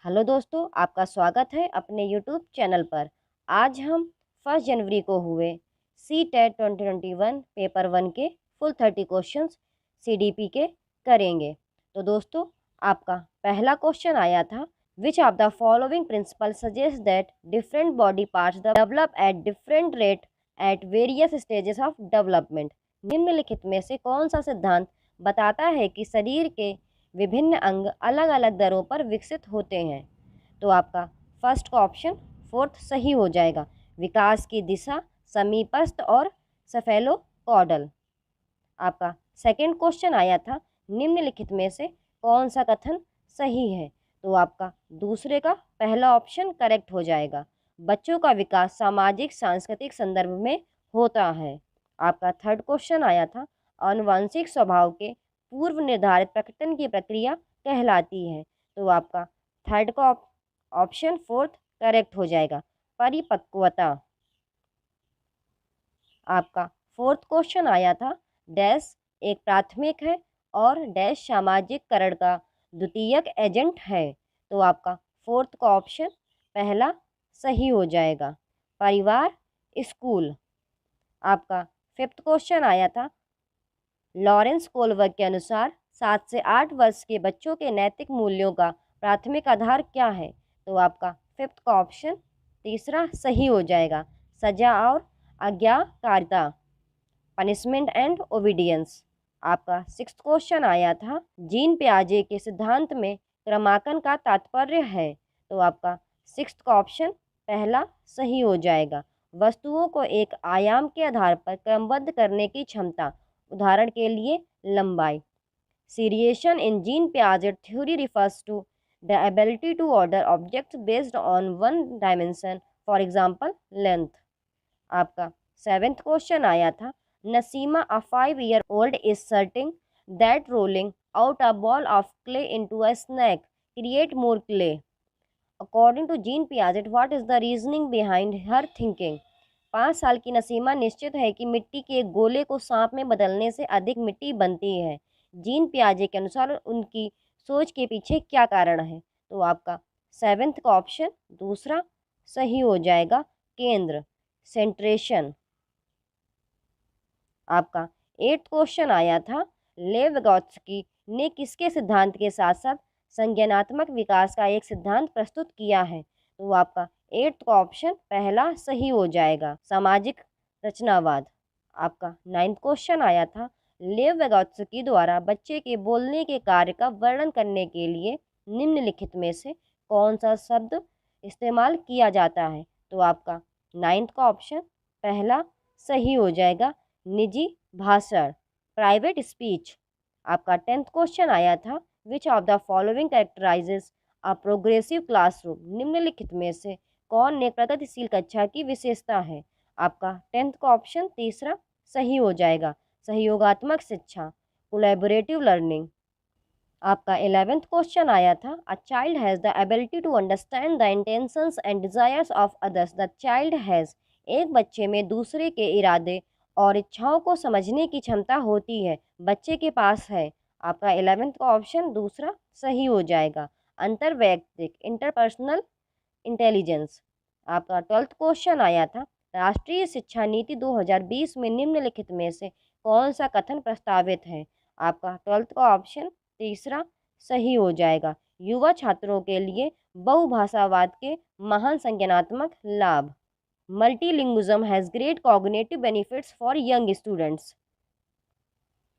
Hello दोस्तों, आपका स्वागत है अपने यूट्यूब चैनल पर। आज हम 1 जनवरी को हुए CTET 2021 पेपर 1 के फुल 30 क्वेश्चंस CDP के करेंगे। तो दोस्तों, आपका पहला क्वेश्चन आया था, which of the following principle suggest that different body parts develop at different rate at various stages of development. निम्नलिखित में से कौन सा सिद्धांत बताता है कि शरीर के विभिन्न अंग अलग अलग दरों पर विकसित होते हैं? तो आपका फर्स्ट का ऑप्शन फोर्थ सही हो जाएगा। विकास की दिशा समीपस्थ और सेफेलोकॉडल। आपका सेकंड क्वेश्चन आया था, निम्नलिखित में से कौन सा कथन सही है? तो आपका दूसरे का पहला ऑप्शन करेक्ट हो जाएगा। बच्चों का विकास सामाजिक सांस्कृतिक संदर्भ में होता है। आपका थर्ड क्वेश्चन आया था, आनुवंशिक स्वभाव के पूर्व निर्धारित प्रकटन की प्रक्रिया कहलाती है। तो आपका थर्ड का ऑप्शन फोर्थ करेक्ट हो जाएगा, परिपक्वता। आपका फोर्थ क्वेश्चन आया था, डैश एक प्राथमिक है और डैश सामाजिककरण का द्वितीयक एजेंट है। तो आपका फोर्थ का ऑप्शन पहला सही हो जाएगा, परिवार स्कूल। आपका फिफ्थ क्वेश्चन आया था, लॉरेंस कोलवर्ग के अनुसार 7 से 8 वर्ष के बच्चों के नैतिक मूल्यों का प्राथमिक आधार क्या है? तो आपका फिफ्थ का ऑप्शन तीसरा सही हो जाएगा, सजा और आज्ञाकारिता, पनिशमेंट एंड ओबीडियंस। आपका सिक्स्थ क्वेश्चन आया था, जीन पियाजे के सिद्धांत में क्रमांकन का तात्पर्य है। तो आपका सिक्स्थ का ऑप्शन पहला सही हो जाएगा, वस्तुओं को एक आयाम के आधार पर क्रमबद्ध करने की क्षमता, उदाहरण के लिए लंबाई। Seriation in Jean Piaget theory refers to the ability to order objects based on one dimension, for example length. आपका सेवेंथ क्वेश्चन आया था, Naseema a 5-year-old is certain that rolling out a ball of clay into a snake create more clay. According to Jean Piaget, what is the reasoning behind her thinking? 5 साल की नसीमा निश्चित है कि मिट्टी के एक गोले को सांप में बदलने से अधिक मिट्टी बनती है। जीन पियाजे के अनुसार उनकी सोच के पीछे क्या कारण है? तो आपका सेवेंथ का ऑप्शन दूसरा सही हो जाएगा, केंद्र, सेंट्रेशन। आपका एट्थ क्वेश्चन आया था, लेव विगोत्स्की ने किसके सिद्धांत के साथ साथ संज्ञानात्मक विकास का एक सिद्धांत प्रस्तुत किया है? तो आपका एट्थ का ऑप्शन पहला सही हो जाएगा, सामाजिक रचनावाद। आपका नाइन्थ क्वेश्चन आया था, लेव विगोत्स्की द्वारा बच्चे के बोलने के कार्य का वर्णन करने के लिए निम्नलिखित में से कौन सा शब्द इस्तेमाल किया जाता है? तो आपका नाइन्थ का ऑप्शन पहला सही हो जाएगा, निजी भाषण, प्राइवेट स्पीच। आपका टेंथ क्वेश्चन आया था, which of the following कैरेक्टराइजेस a progressive classroom? निम्नलिखित में से कौन एक प्रगतिशील कक्षा की विशेषता है? आपका टेंथ का ऑप्शन तीसरा सही हो जाएगा, सहयोगात्मक शिक्षा, कोलैबोरेटिव लर्निंग। आपका 11th क्वेश्चन आया था, a child has the ability to understand the intentions and desires of others. The child has, एक बच्चे में दूसरे के इरादे और इच्छाओं को समझने की क्षमता होती है, बच्चे के पास है। आपका 11th का ऑप्शन दूसरा सही हो जाएगा, अंतर्वैयक्तिक, इंटरपर्सनल इंटेलिजेंस। आपका 12th क्वेश्चन आया था, राष्ट्रीय शिक्षा नीति 2020 में निम्नलिखित में से कौन सा कथन प्रस्तावित है? आपका 12th का ऑप्शन तीसरा सही हो जाएगा, युवा छात्रों के लिए बहुभाषावाद के महान संज्ञानात्मक लाभ। मल्टीलिंग्विज्म has great cognitive benefits for young students.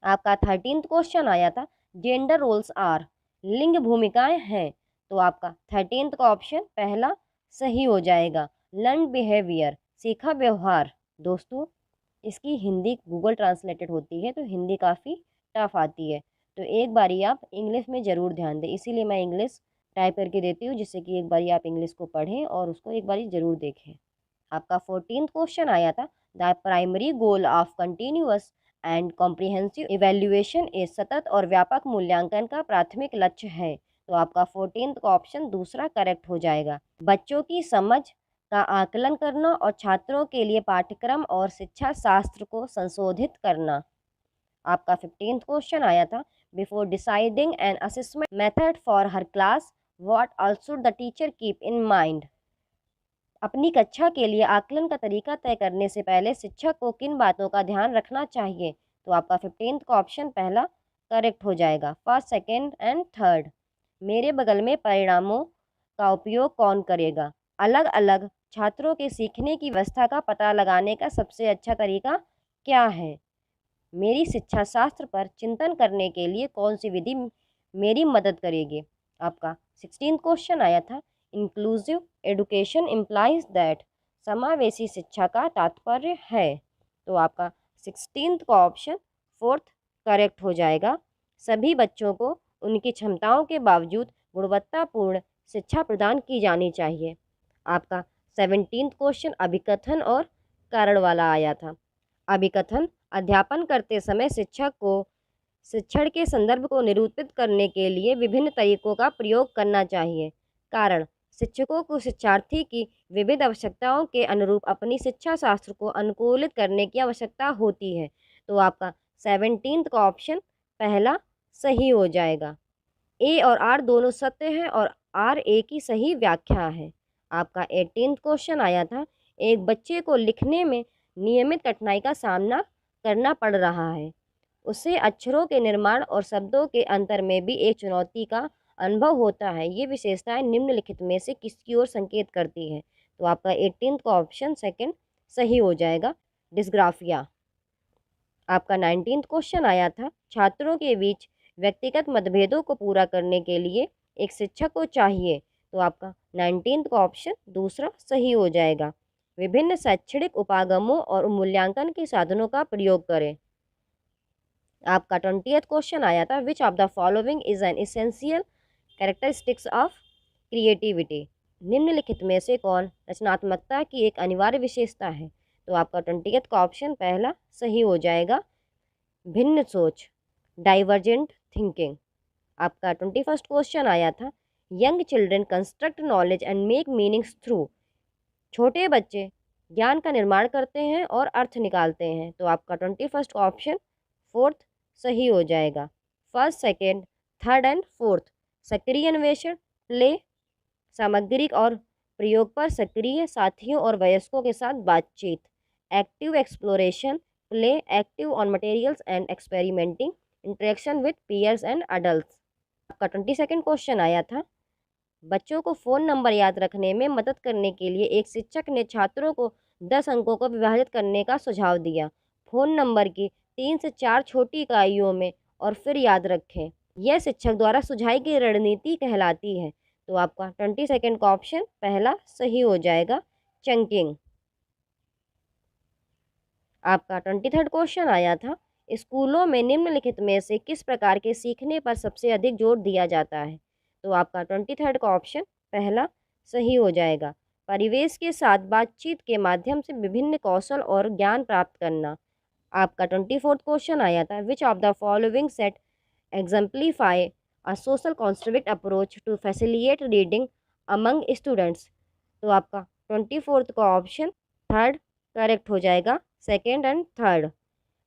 आपका 13th क्वेश्चन आया था, जेंडर रोल्स आर, लिंग भूमिकाएं हैं। तो आपका 13th का ऑप्शन पहला सही हो जाएगा, लर्न बिहेवियर, सीखा व्यवहार। दोस्तों, इसकी हिंदी गूगल ट्रांसलेटेड होती है तो हिंदी काफ़ी टफ आती है, तो एक बारी आप इंग्लिश में ज़रूर ध्यान दें, इसीलिए मैं इंग्लिश टाइप करके देती हूँ, जिससे कि एक बारी आप इंग्लिश को पढ़ें और उसको एक बारी ज़रूर देखें। आपका 14th क्वेश्चन आया था, the primary goal of continuous and comprehensive evaluation एक सतत और व्यापक मूल्यांकन का प्राथमिक लक्ष्य है। तो आपका 14th का ऑप्शन दूसरा करेक्ट हो जाएगा, बच्चों की समझ का आकलन करना और छात्रों के लिए पाठ्यक्रम और शिक्षा शास्त्र को संशोधित करना। आपका 15th क्वेश्चन आया था, before deciding an assessment method for her class what also the teacher keep in mind. अपनी कक्षा के लिए आकलन का तरीका तय करने से पहले शिक्षक को किन बातों का ध्यान रखना चाहिए? तो आपका 15th का ऑप्शन पहला करेक्ट हो जाएगा। First, second and third. मेरे बगल में परिणामों का उपयोग कौन करेगा? अलग अलग छात्रों के सीखने की व्यवस्था का पता लगाने का सबसे अच्छा तरीका क्या है? मेरी शिक्षा शास्त्र पर चिंतन करने के लिए कौन सी विधि मेरी मदद करेगी? आपका 16th क्वेश्चन आया था, इंक्लूसिव एडुकेशन इम्प्लाइज दैट। समावेशी शिक्षा का तात्पर्य है। तो आपका 16th का ऑप्शन फोर्थ करेक्ट हो जाएगा। सभी बच्चों को उनकी क्षमताओं के बावजूद गुणवत्तापूर्ण शिक्षा प्रदान की जानी चाहिए। आपका 17th क्वेश्चन अभिकथन और कारण वाला आया था। अभिकथन अध्यापन करते समय शिक्षक को शिक्षण के संदर्भ को निरूपित करने के लिए विभिन्न तरीकों का प्रयोग करना चाहिए। कारण शिक्षकों को शिक्षार्थी की विविध आवश्यकताओं के अनुरूप अपनी शिक्षा शास्त्र को अनुकूलित करने की आवश्यकता होती है। तो आपका 17th का ऑप्शन पहला सही हो जाएगा। ए और आर दोनों सत्य हैं और आर ए की सही व्याख्या है। आपका 18th क्वेश्चन आया था, एक बच्चे को लिखने में नियमित कठिनाई का सामना करना पड़ रहा है। उसे अक्षरों के निर्माण और शब्दों के अंतर में भी एक चुनौती का अनुभव होता है। ये विशेषताएं निम्नलिखित में से किसकी ओर संकेत करती है? तो आपका 18th का ऑप्शन सेकंड सही हो जाएगा, डिस्ग्राफिया। आपका 19th क्वेश्चन आया था, छात्रों के बीच व्यक्तिगत मतभेदों को पूरा करने के लिए एक शिक्षक को चाहिए। तो आपका 19th का ऑप्शन दूसरा सही हो जाएगा। विभिन्न शैक्षणिक उपागमों और मूल्यांकन के साधनों का प्रयोग करें। आपका 20th क्वेश्चन आया था, which of the following is N essential characteristics of creativity. निम्नलिखित में से कौन रचनात्मकता की एक अनिवार्य विशेषता है? तो आपका 20th का ऑप्शन पहला सही हो जाएगा, भिन्न सोच, डाइवर्जेंट थिंकिंग। आपका 21st क्वेश्चन आया था, young children construct knowledge and make meanings through. छोटे बच्चे ज्ञान का निर्माण करते हैं और अर्थ निकालते हैं। तो आपका 21st का ऑप्शन फोर्थ सही हो जाएगा। First, second, third and fourth. सक्रिय अन्वेषण, प्ले, सामग्री और प्रयोग पर सक्रिय साथियों और वयस्कों के साथ बातचीत। Active exploration, play, active on materials and experimenting, interaction with peers and adults. आपका 22nd क्वेश्चन आया था, बच्चों को फ़ोन नंबर याद रखने में मदद करने के लिए एक शिक्षक ने छात्रों को 10 अंकों को विभाजित करने का सुझाव दिया। फ़ोन नंबर की 3 से 4 छोटी इकाइयों में और फिर याद रखें। यह शिक्षक द्वारा सुझाई गई रणनीति कहलाती है। तो आपका 22nd का ऑप्शन पहला सही हो जाएगा, चंकिंग। आपका 23rd क्वेश्चन आया था, स्कूलों में निम्नलिखित में से किस प्रकार के सीखने पर सबसे अधिक जोर दिया जाता है? तो आपका 23rd का ऑप्शन पहला सही हो जाएगा, परिवेश के साथ बातचीत के माध्यम से विभिन्न कौशल और ज्ञान प्राप्त करना। आपका 24th क्वेश्चन आया था, which of the following set exemplify a social construct approach to facilitate reading among students. तो आपका 24th का ऑप्शन थर्ड करेक्ट हो जाएगा, second and third.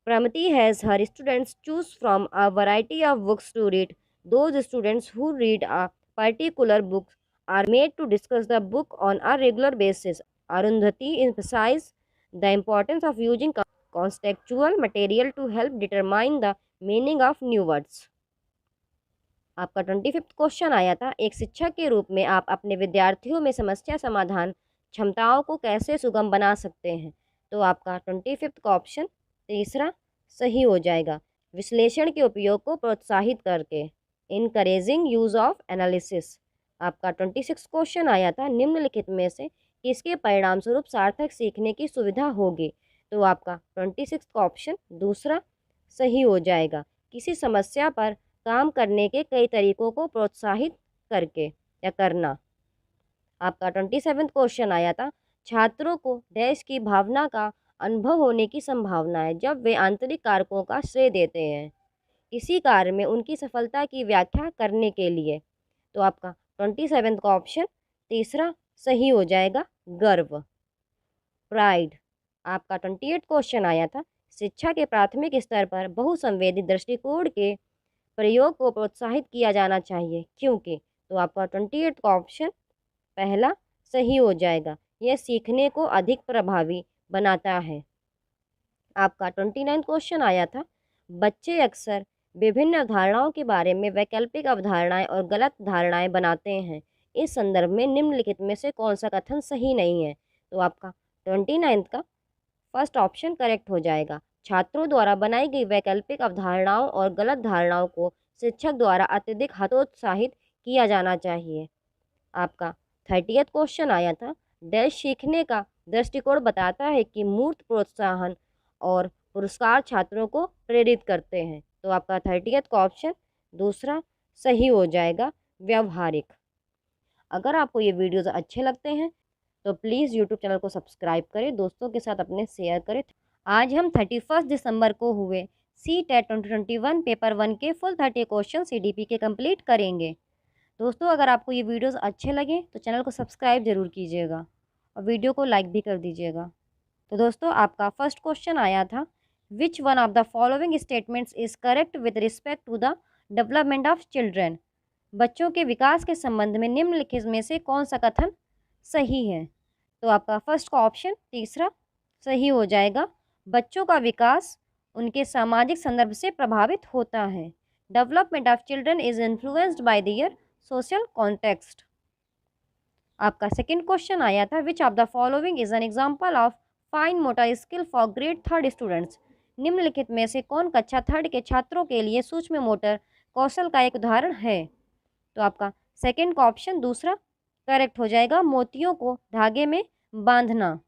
Pramati has her students choose from a variety of books to read. Those students who read a particular book are made to discuss the book on a regular basis. Arundhati emphasizes the importance of using contextual material to help determine the meaning of new words. आपका 25th question आया था, एक शिक्षक के रूप में आप अपने विद्यार्थियों में समस्या समाधान क्षमताओं को कैसे सुगम बना सकते हैं? तो आपका 25th का ऑप्शन तीसरा सही हो जाएगा, विश्लेषण के उपयोग को प्रोत्साहित करके, इनकरेजिंग यूज ऑफ एनालिसिस। आपका 26th क्वेश्चन आया था, निम्नलिखित में से किसके परिणाम स्वरूप सार्थक सीखने की सुविधा होगी? तो आपका 26th का ऑप्शन दूसरा सही हो जाएगा, किसी समस्या पर काम करने के कई तरीकों को प्रोत्साहित करके या करना। आपका 27th क्वेश्चन आया था, छात्रों को डैश की भावना का अनुभव होने की संभावना है जब वे आंतरिक कारकों का श्रेय देते हैं किसी कार्य में उनकी सफलता की व्याख्या करने के लिए। तो आपका 27th का ऑप्शन तीसरा सही हो जाएगा, गर्व, प्राइड। आपका 28th क्वेश्चन आया था, शिक्षा के प्राथमिक स्तर पर बहुसंवेदी दृष्टिकोण के प्रयोग को प्रोत्साहित किया जाना चाहिए क्योंकि। तो आपका 28 का ऑप्शन पहला सही हो जाएगा। यह सीखने को अधिक प्रभावी बनाता है। आपका 29 क्वेश्चन आया था, बच्चे अक्सर विभिन्न अवधारणाओं के बारे में वैकल्पिक अवधारणाएं और गलत धारणाएं बनाते हैं। इस संदर्भ में निम्नलिखित में से कौन सा कथन सही नहीं है? तो आपका 29 का फर्स्ट ऑप्शन करेक्ट हो जाएगा। छात्रों द्वारा बनाई गई वैकल्पिक अवधारणाओं और गलत धारणाओं को शिक्षक द्वारा अत्यधिक हतोत्साहित किया जाना चाहिए। आपका 30th क्वेश्चन आया था, डैश सीखने का दृष्टिकोण बताता है कि मूर्त प्रोत्साहन और पुरस्कार छात्रों को प्रेरित करते हैं। तो आपका 30th का ऑप्शन दूसरा सही हो जाएगा, व्यवहारिक। अगर आपको ये वीडियोस अच्छे लगते हैं तो प्लीज़ यूट्यूब चैनल को सब्सक्राइब करें, दोस्तों के साथ अपने शेयर करें। आज हम 31 दिसंबर को हुए CTET 2021 पेपर 1 के फुल 30 क्वेश्चन CDP के कंप्लीट करेंगे। दोस्तों अगर आपको ये वीडियोस अच्छे लगे तो चैनल को सब्सक्राइब ज़रूर कीजिएगा और वीडियो को लाइक भी कर दीजिएगा। तो दोस्तों आपका फर्स्ट क्वेश्चन आया था, which one of the following statements is correct with respect to the development of children? बच्चों के विकास के संबंध में निम्नलिखित में से कौन सा कथन सही है? तो आपका फर्स्ट का ऑप्शन तीसरा सही हो जाएगा। बच्चों का विकास उनके सामाजिक संदर्भ से प्रभावित होता है। Development of children is influenced by their social context. आपका सेकंड क्वेश्चन आया था, which of the following is an example of fine motor skill for grade 3 students? निम्नलिखित में से कौन कक्षा 3 के छात्रों के लिए सूक्ष्म मोटर कौशल का एक उदाहरण है? तो आपका सेकंड का ऑप्शन दूसरा करेक्ट हो जाएगा, मोतियों को धागे में बांधना।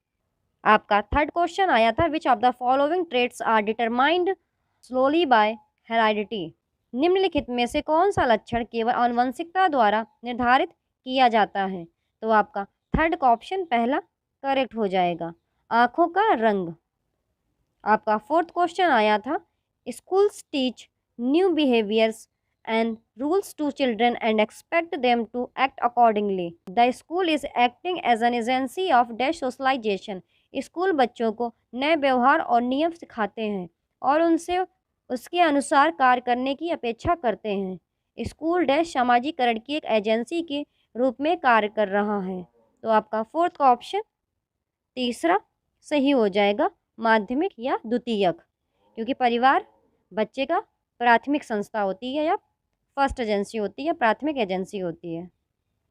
आपका थर्ड क्वेश्चन आया था, which of the following traits are determined slowly by heredity? निम्नलिखित में से कौन सा लक्षण केवल आनुवंशिकता द्वारा निर्धारित किया जाता है? तो आपका थर्ड का ऑप्शन पहला करेक्ट हो जाएगा, आँखों का रंग। आपका फोर्थ क्वेश्चन आया था, schools teach new behaviours and rules to children and expect them to act accordingly. The school is acting as an agency of dash socialization. School बच्चों को नए व्यवहार और नियम सिखाते हैं और उनसे उसके अनुसार कार्य करने की अपेक्षा करते हैं। स्कूल डैश सामाजिकरण की एक एजेंसी के रूप में कार्य कर रहा है। तो आपका फोर्थ का ऑप्शन तीसरा सही हो जाएगा, माध्यमिक या द्वितीयक, क्योंकि परिवार बच्चे का प्राथमिक संस्था होती है या फर्स्ट एजेंसी होती है, प्राथमिक एजेंसी होती है।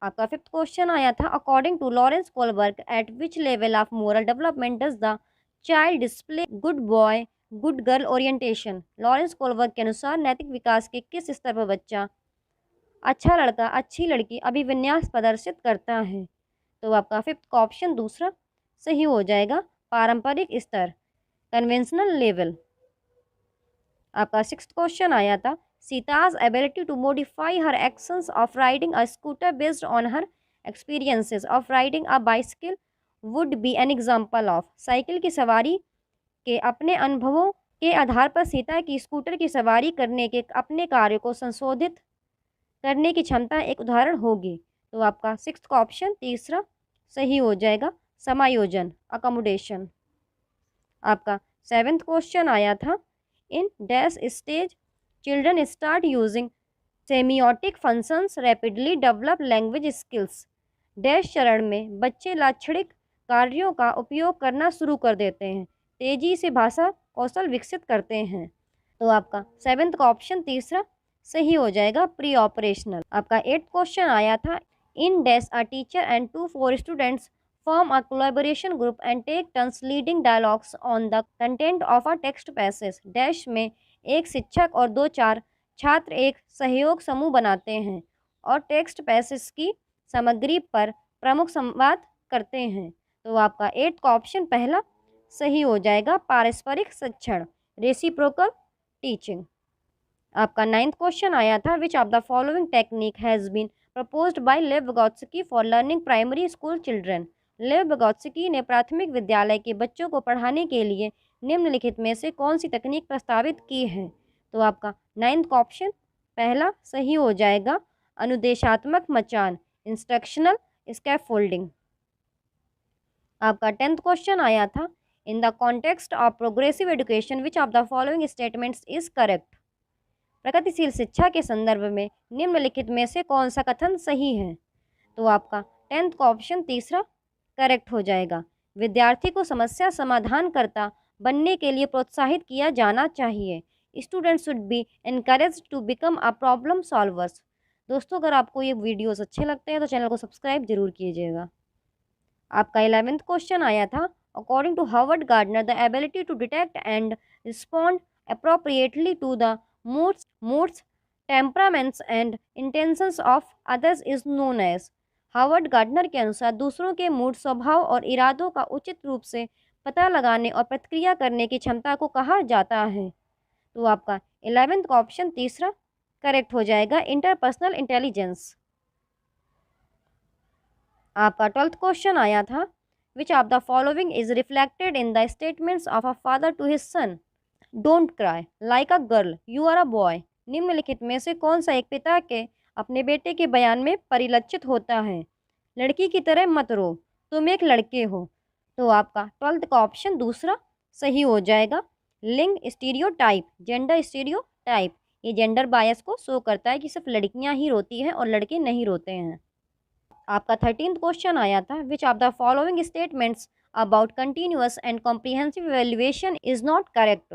आपका फिफ्थ क्वेश्चन आया था, according to Lawrence Kohlberg at which level of moral development does the child display good boy good girl orientation? Lawrence Kohlberg के अनुसार नैतिक विकास के किस स्तर पर बच्चा अच्छा लड़का अच्छी लड़की अभिविन्यास प्रदर्शित करता है? तो आपका फिफ्थ का ऑप्शन दूसरा सही हो जाएगा, पारंपरिक स्तर, कन्वेंशनल लेवल। आपका सिक्स्थ क्वेश्चन आया था, सीता's ability to modify her actions of riding a scooter based on her experiences of riding a bicycle would be an example of। Cycle की सवारी के अपने अनुभवों के आधार पर सीता की स्कूटर की सवारी करने के अपने कार्य को संशोधित करने की क्षमता एक उदाहरण होगी। तो आपका सिक्स्थ का ऑप्शन तीसरा सही हो जाएगा, समायोजन, अकोमोडेशन। आपका सेवेंथ क्वेश्चन आया था, in dash stage children start using सेमियोटिक functions rapidly develop language skills? Dash चरण में बच्चे लाक्षणिक कार्यों का उपयोग करना शुरू कर देते हैं, तेजी से भाषा कौशल विकसित करते हैं। तो आपका सेवेंथ का ऑप्शन तीसरा सही हो जाएगा, प्री ऑपरेशनल। आपका एट्थ क्वेश्चन आया था, in dash a teacher and 2-4 students form a collaboration group and take turns leading dialogues on the content of a text passage। Dash में एक शिक्षक और 2-4 छात्र एक सहयोग समूह बनाते हैं और टेक्स्ट पैसेज की सामग्री पर प्रमुख संवाद करते हैं। तो आपका एट्थ का ऑप्शन पहला सही हो जाएगा, पारस्परिक शिक्षण, रेसिप्रोकल टीचिंग। आपका नाइन्थ क्वेश्चन आया था, which of the following technique has been proposed by Lev Vygotsky for learning primary school children? Lev Vygotsky ने प्राथमिक विद्यालय के बच्चों को पढ़ाने के लिए निम्नलिखित में से कौन सी तकनीक प्रस्तावित की है? तो आपका नाइन्थ का ऑप्शन पहला सही हो जाएगा, अनुदेशात्मक मचान, इंस्ट्रक्शनल स्कैफोल्डिंग। आपका 10th क्वेश्चन आया था, in the context of progressive education which of the following statements is correct? प्रगतिशील शिक्षा के संदर्भ में निम्नलिखित में से कौन सा कथन सही है? तो आपका 10th का ऑप्शन तीसरा करेक्ट हो जाएगा। विद्यार्थी को समस्या समाधानकर्ता बनने के लिए प्रोत्साहित किया जाना चाहिए। Students should be encouraged to become a problem solvers. दोस्तों, अगर आपको ये वीडियोस अच्छे लगते हैं तो चैनल को सब्सक्राइब जरूर कीजिएगा। आपका 11th क्वेश्चन आया था, according to Howard Gardner the ability to detect and respond appropriately to the moods, temperaments and intentions of others is known as। Howard Gardner के अनुसार दूसरों के मूड, स्वभाव और इरादों का उचित रूप से पता लगाने और प्रतिक्रिया करने की क्षमता को कहा जाता है। तो आपका 11th का ऑप्शन तीसरा करेक्ट हो जाएगा, इंटरपर्सनल इंटेलिजेंस। आपका 12th क्वेश्चन आया था, which of the following is reflected in the statements of a father to his son? Don't cry like a girl, you are a boy. निम्नलिखित में से कौन सा एक पिता के अपने बेटे के बयान में परिलक्षित होता है? लड़की की तरह मत रो, तुम एक लड़के हो। तो आपका 12th का ऑप्शन दूसरा सही हो जाएगा, लिंग स्टीरियोटाइप, जेंडर स्टीरियोटाइप। ये जेंडर बायस को शो करता है कि सिर्फ लड़कियां ही रोती हैं और लड़के नहीं रोते हैं। आपका 13th क्वेश्चन आया था, which of the following statements about continuous and comprehensive evaluation is not correct?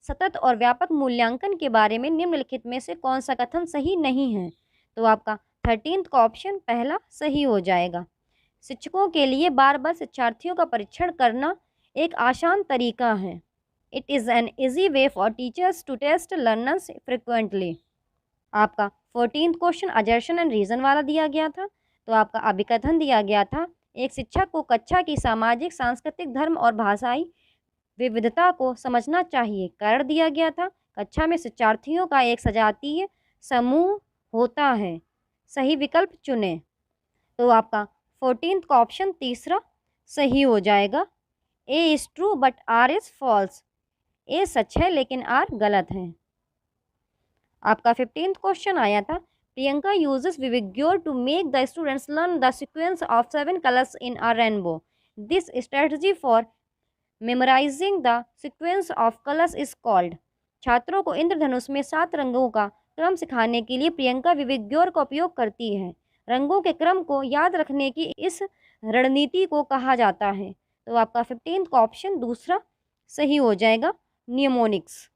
सतत और व्यापक मूल्यांकन के बारे में निम्नलिखित में से कौन सा कथन सही नहीं है? तो आपका 13th का ऑप्शन पहला सही हो जाएगा। शिक्षकों के लिए बार बार शिक्षार्थियों का परीक्षण करना एक आसान तरीका है। It is an easy way for teachers to test learners frequently. आपका 14th question assertion and reason वाला दिया गया था। तो आपका अभिकथन दिया गया था, एक शिक्षक को कक्षा की सामाजिक, सांस्कृतिक, धर्म और भाषाई विविधता को समझना चाहिए। कारण दिया गया था, कक्षा में शिक्षार्थियों का एक सजातीय समूह होता है। सही विकल्प चुनें। तो आपका 14th का ऑप्शन तीसरा सही हो जाएगा, A is true but R is false. A सच है लेकिन आर गलत है। आपका 15th क्वेश्चन आया था, प्रियंका यूजेस विविग्योर to make the students learn the sequence of 7 colours in a rainbow. This strategy for memorising the sequence of colours is called. छात्रों को इंद्रधनुष में 7 रंगों का क्रम सिखाने के लिए प्रियंका विविग्योर का उपयोग करती है। रंगों के क्रम को याद रखने की इस रणनीति को कहा जाता है। तो आपका 15th का ऑप्शन दूसरा सही हो जाएगा, नियमोनिक्स।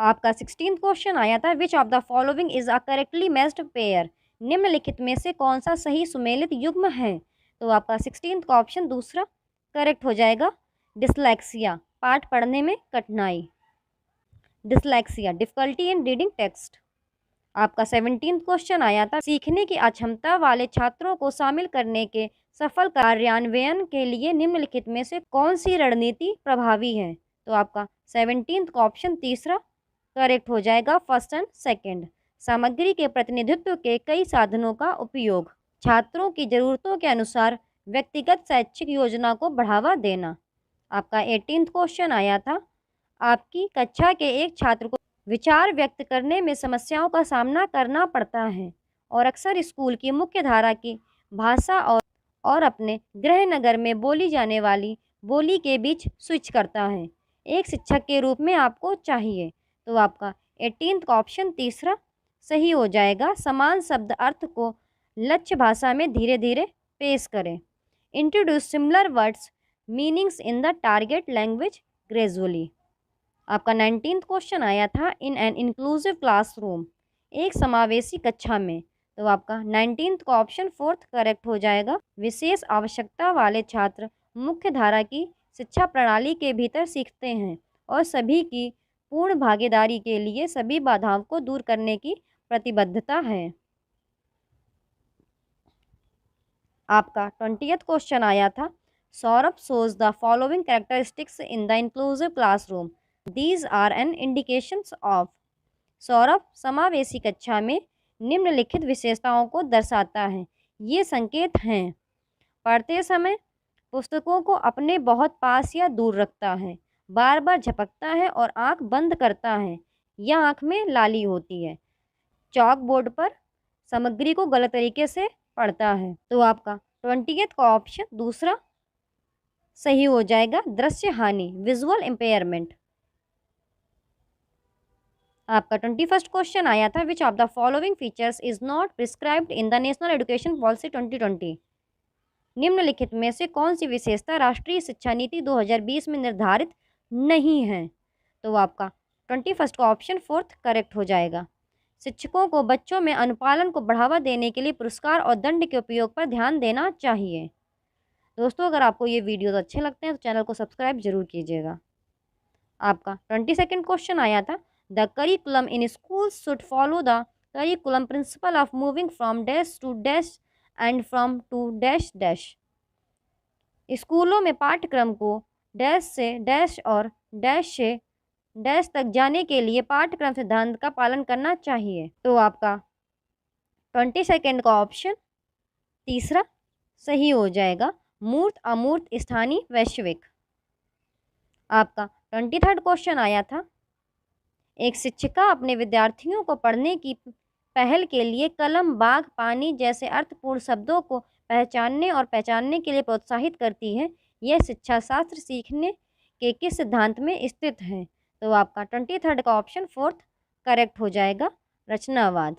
आपका 16th क्वेश्चन आया था, which of the following is a correctly matched pair? निम्नलिखित में से कौन सा सही सुमेलित युग्म है? तो आपका 16th का ऑप्शन दूसरा करेक्ट हो जाएगा, डिसलेक्सिया, पाठ पढ़ने में कठिनाई। Dyslexia, difficulty in reading text. आपका 17th क्वेश्चन आया था, सीखने की अक्षमता वाले छात्रों को शामिल करने के सफल कार्यान्वयन के लिए निम्नलिखित में से कौन सी रणनीति प्रभावी है? तो आपका 17th का ऑप्शन तीसरा करेक्ट हो जाएगा, फर्स्ट एंड सेकंड। सामग्री के प्रतिनिधित्व के कई साधनों का उपयोग, छात्रों की ज़रूरतों के अनुसार व्यक्तिगत शैक्षिक योजना को बढ़ावा देना। आपका 18th क्वेश्चन आया था, आपकी कक्षा के एक छात्र को विचार व्यक्त करने में समस्याओं का सामना करना पड़ता है और अक्सर स्कूल की मुख्य धारा की भाषा और अपने गृह नगर में बोली जाने वाली बोली के बीच स्विच करता है। एक शिक्षक के रूप में आपको चाहिए। तो आपका 18th का ऑप्शन तीसरा सही हो जाएगा, समान शब्द अर्थ को लक्ष्य भाषा में धीरे धीरे पेश करें। Introduce similar words meanings in the target language gradually. आपका 19th क्वेश्चन आया था, इन एन इंक्लूसिव क्लासरूम, एक समावेशी कक्षा में। तो आपका 19th का ऑप्शन फोर्थ करेक्ट हो जाएगा, विशेष आवश्यकता वाले छात्र मुख्य धारा की शिक्षा प्रणाली के भीतर सीखते हैं और सभी की पूर्ण भागीदारी के लिए सभी बाधाओं को दूर करने की प्रतिबद्धता है। आपका 20th क्वेश्चन आया था, Saurabh shows the following characteristics in the inclusive classroom, these are an indications of. Saurabh समावेशी कक्षा में निम्नलिखित विशेषताओं को दर्शाता है। ये संकेत हैं, पढ़ते समय पुस्तकों को अपने बहुत पास या दूर रखता है, बार बार झपकता है और आंख बंद करता है या आंख में लाली होती है, चॉक बोर्ड पर सामग्री को गलत तरीके से पढ़ता है। तो आपका 20th का ऑप्शन दूसरा सही हो जाएगा, दृश्य हानि, विजुअल इम्पेयरमेंट। आपका 21st क्वेश्चन आया था, which of the following features is not prescribed in the national education policy 2020। निम्नलिखित में से कौन सी विशेषता राष्ट्रीय शिक्षा नीति 2020 में निर्धारित नहीं है? तो आपका 21st का ऑप्शन 4th करेक्ट हो जाएगा। शिक्षकों को बच्चों में अनुपालन को बढ़ावा देने के लिए पुरस्कार और दंड के उपयोग पर ध्यान देना चाहिए। दोस्तों, अगर आपको ये वीडियोस अच्छे लगते हैं तो चैनल को सब्सक्राइब जरूर कीजिएगा। आपका 22nd क्वेश्चन आया था, the curriculum in school should follow the curriculum principle of moving from dash to dash and from to dash dash. स्कूलों में पाठ्यक्रम को डैश से डैश और डैश से डैश तक जाने के लिए पाठ्यक्रम सिद्धांत का पालन करना चाहिए। तो आपका 22nd का ऑप्शन तीसरा सही हो जाएगा, मूर्त अमूर्त स्थानीय वैश्विक। आपका 23rd क्वेश्चन आया था, एक शिक्षिका अपने विद्यार्थियों को पढ़ने की पहल के लिए कलम, बाग, पानी जैसे अर्थपूर्ण शब्दों को पहचानने के लिए प्रोत्साहित करती है। यह शिक्षा शास्त्र सीखने के किस सिद्धांत में स्थित है? तो आपका 23rd का ऑप्शन 4th करेक्ट हो जाएगा, रचनावाद।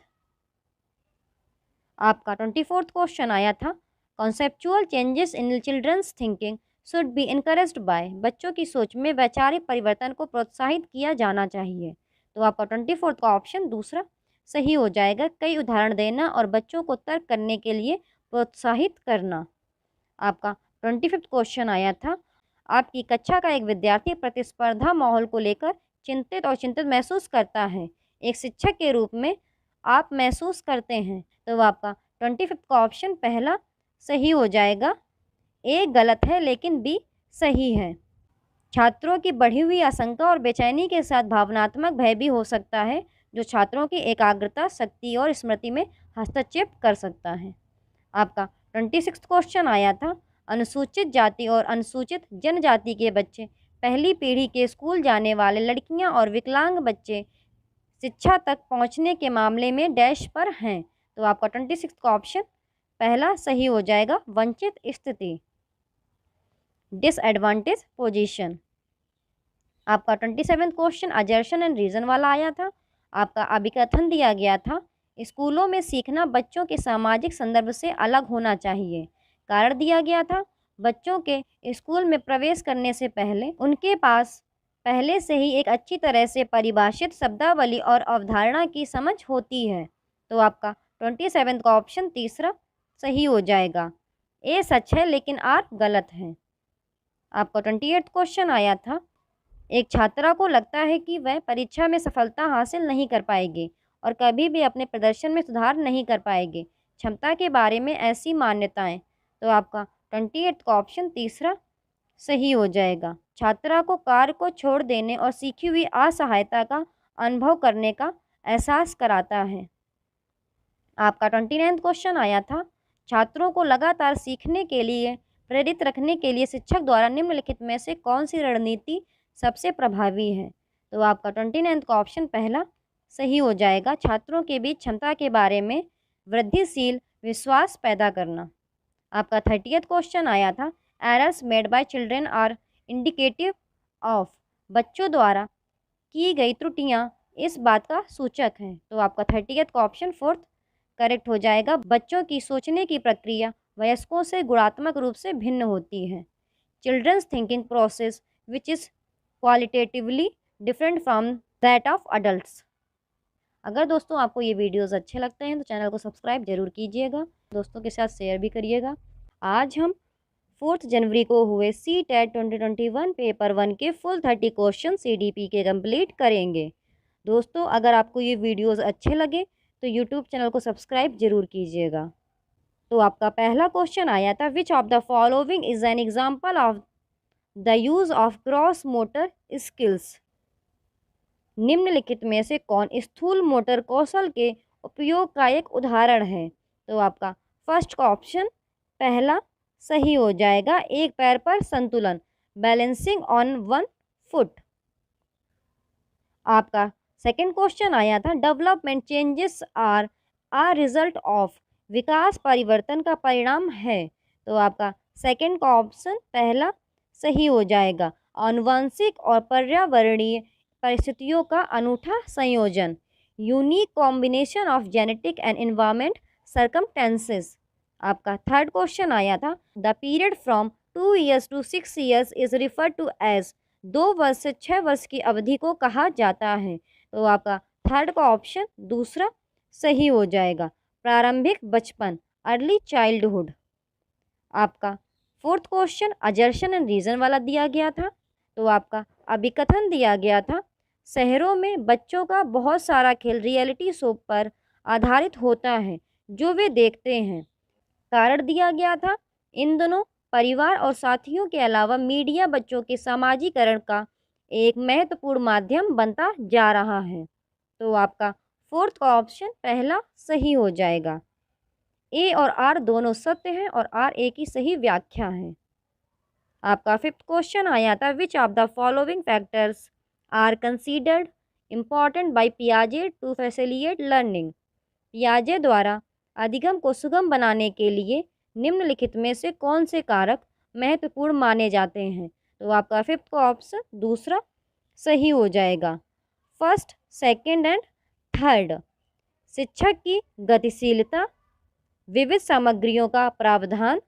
आपका 24th क्वेश्चन आया था, conceptual changes in children's thinking should be encouraged by. बच्चों की सोच में वैचारिक परिवर्तन को प्रोत्साहित किया जाना चाहिए। तो आपका 24th का ऑप्शन दूसरा सही हो जाएगा, कई उदाहरण देना और बच्चों को तर्क करने के लिए प्रोत्साहित करना। आपका 25th क्वेश्चन आया था, आपकी कक्षा का एक विद्यार्थी प्रतिस्पर्धा माहौल को लेकर चिंतित महसूस करता है। एक शिक्षक के रूप में आप महसूस करते हैं। तो आपका 25th का ऑप्शन पहला सही हो जाएगा, ए गलत है लेकिन बी सही है। छात्रों की बढ़ी हुई आशंका और बेचैनी के साथ भावनात्मक भय भी हो सकता है, जो छात्रों की एकाग्रता, शक्ति और स्मृति में हस्तक्षेप कर सकता है। आपका 26th क्वेश्चन आया था, अनुसूचित जाति और अनुसूचित जनजाति के बच्चे, पहली पीढ़ी के स्कूल जाने वाले लड़कियां और विकलांग बच्चे शिक्षा तक पहुंचने के मामले में डैश पर हैं। तो आपका 26 का ऑप्शन पहला सही हो जाएगा, वंचित स्थिति, डिसएडवांटेज पोजीशन। आपका 27 क्वेश्चन अजर्शन एंड रीजन वाला आया था। आपका अभिकथन दिया गया था, स्कूलों में सीखना बच्चों के सामाजिक संदर्भ से अलग होना चाहिए। कारण दिया गया था, बच्चों के स्कूल में प्रवेश करने से पहले उनके पास पहले से ही एक अच्छी तरह से परिभाषित शब्दावली और अवधारणा की समझ होती है। तो आपका 27 का ऑप्शन तीसरा सही हो जाएगा, ए सच है लेकिन आर गलत है। आपका 28 क्वेश्चन आया था, एक छात्रा को लगता है कि वह परीक्षा में सफलता हासिल नहीं कर पाएगी और कभी भी अपने प्रदर्शन में सुधार नहीं कर पाएगी। क्षमता के बारे में ऐसी मान्यताएं। तो आपका 28 का ऑप्शन तीसरा सही हो जाएगा, छात्रा को कार्य को छोड़ देने और सीखी हुई असहायता का अनुभव करने का एहसास कराता है। आपका 29 क्वेश्चन आया था, छात्रों को लगातार सीखने के लिए प्रेरित रखने के लिए शिक्षक द्वारा निम्नलिखित में से कौन सी रणनीति सबसे प्रभावी है? तो आपका 29 का ऑप्शन पहला सही हो जाएगा, छात्रों के बीच क्षमता के बारे में वृद्धिशील विश्वास पैदा करना। आपका 30th क्वेश्चन आया था, errors made by children are indicative of. बच्चों द्वारा की गई त्रुटियां इस बात का सूचक हैं। तो आपका 30th का ऑप्शन 4th करेक्ट हो जाएगा, बच्चों की सोचने की प्रक्रिया वयस्कों से गुणात्मक रूप से भिन्न होती है। Children's thinking process which is qualitatively different from that of adults. अगर दोस्तों आपको ये वीडियोस अच्छे लगते हैं तो चैनल को सब्सक्राइब जरूर कीजिएगा, दोस्तों के साथ शेयर भी करिएगा। आज हम 4 जनवरी को हुए CTET 2021 पेपर 1 के फुल 30 क्वेश्चन CDP के कंप्लीट करेंगे। दोस्तों, अगर आपको ये वीडियोस अच्छे लगे तो यूट्यूब चैनल को सब्सक्राइब जरूर कीजिएगा। तो आपका पहला क्वेश्चन आया था, which of the following is an example of the use of cross motor skills. निम्नलिखित में से कौन स्थूल मोटर कौशल के उपयोग का एक उदाहरण है? तो आपका फर्स्ट का ऑप्शन पहला सही हो जाएगा, एक पैर पर संतुलन, बैलेंसिंग ऑन वन फुट। आपका सेकंड क्वेश्चन आया था, development changes are a result of. विकास परिवर्तन का परिणाम है। तो आपका सेकंड का ऑप्शन पहला सही हो जाएगा, आनुवंशिक और पर्यावरणीय परिस्थितियों का अनूठा संयोजन, unique combination of genetic and environment circumstances. आपका थर्ड क्वेश्चन आया था, the period from 2 years to 6 years is refer to age, 2 वर्ष से 6 वर्ष की अवधि को कहा जाता है। तो आपका थर्ड का ऑप्शन दूसरा सही हो जाएगा, प्रारंभिक बचपन, अर्ली चाइल्डहुड। आपका fourth question assertion and reason वाला दिया गया था। तो आपका अभिकथन दिया गया था, शहरों में बच्चों का बहुत सारा खेल रियलिटी शो पर आधारित होता है जो वे देखते हैं। कारण दिया गया था, इन दोनों परिवार और साथियों के अलावा मीडिया बच्चों के सामाजिकरण का एक महत्वपूर्ण माध्यम बनता जा रहा है। तो आपका फोर्थ का ऑप्शन पहला सही हो जाएगा। ए और आर दोनों सत्य हैं और आर ए की सही व्याख्या है। आपका फिफ्थ क्वेश्चन आया था, which of the following factors are considered important by पियाजे टू फैसिलिटेट लर्निंग। पियाजे द्वारा अधिगम को सुगम बनाने के लिए निम्नलिखित में से कौन से कारक महत्वपूर्ण माने जाते हैं। तो आपका फिफ्थ का ऑप्शन दूसरा सही हो जाएगा, फर्स्ट, सेकंड एंड थर्ड। शिक्षक की गतिशीलता, विविध सामग्रियों का प्रावधान,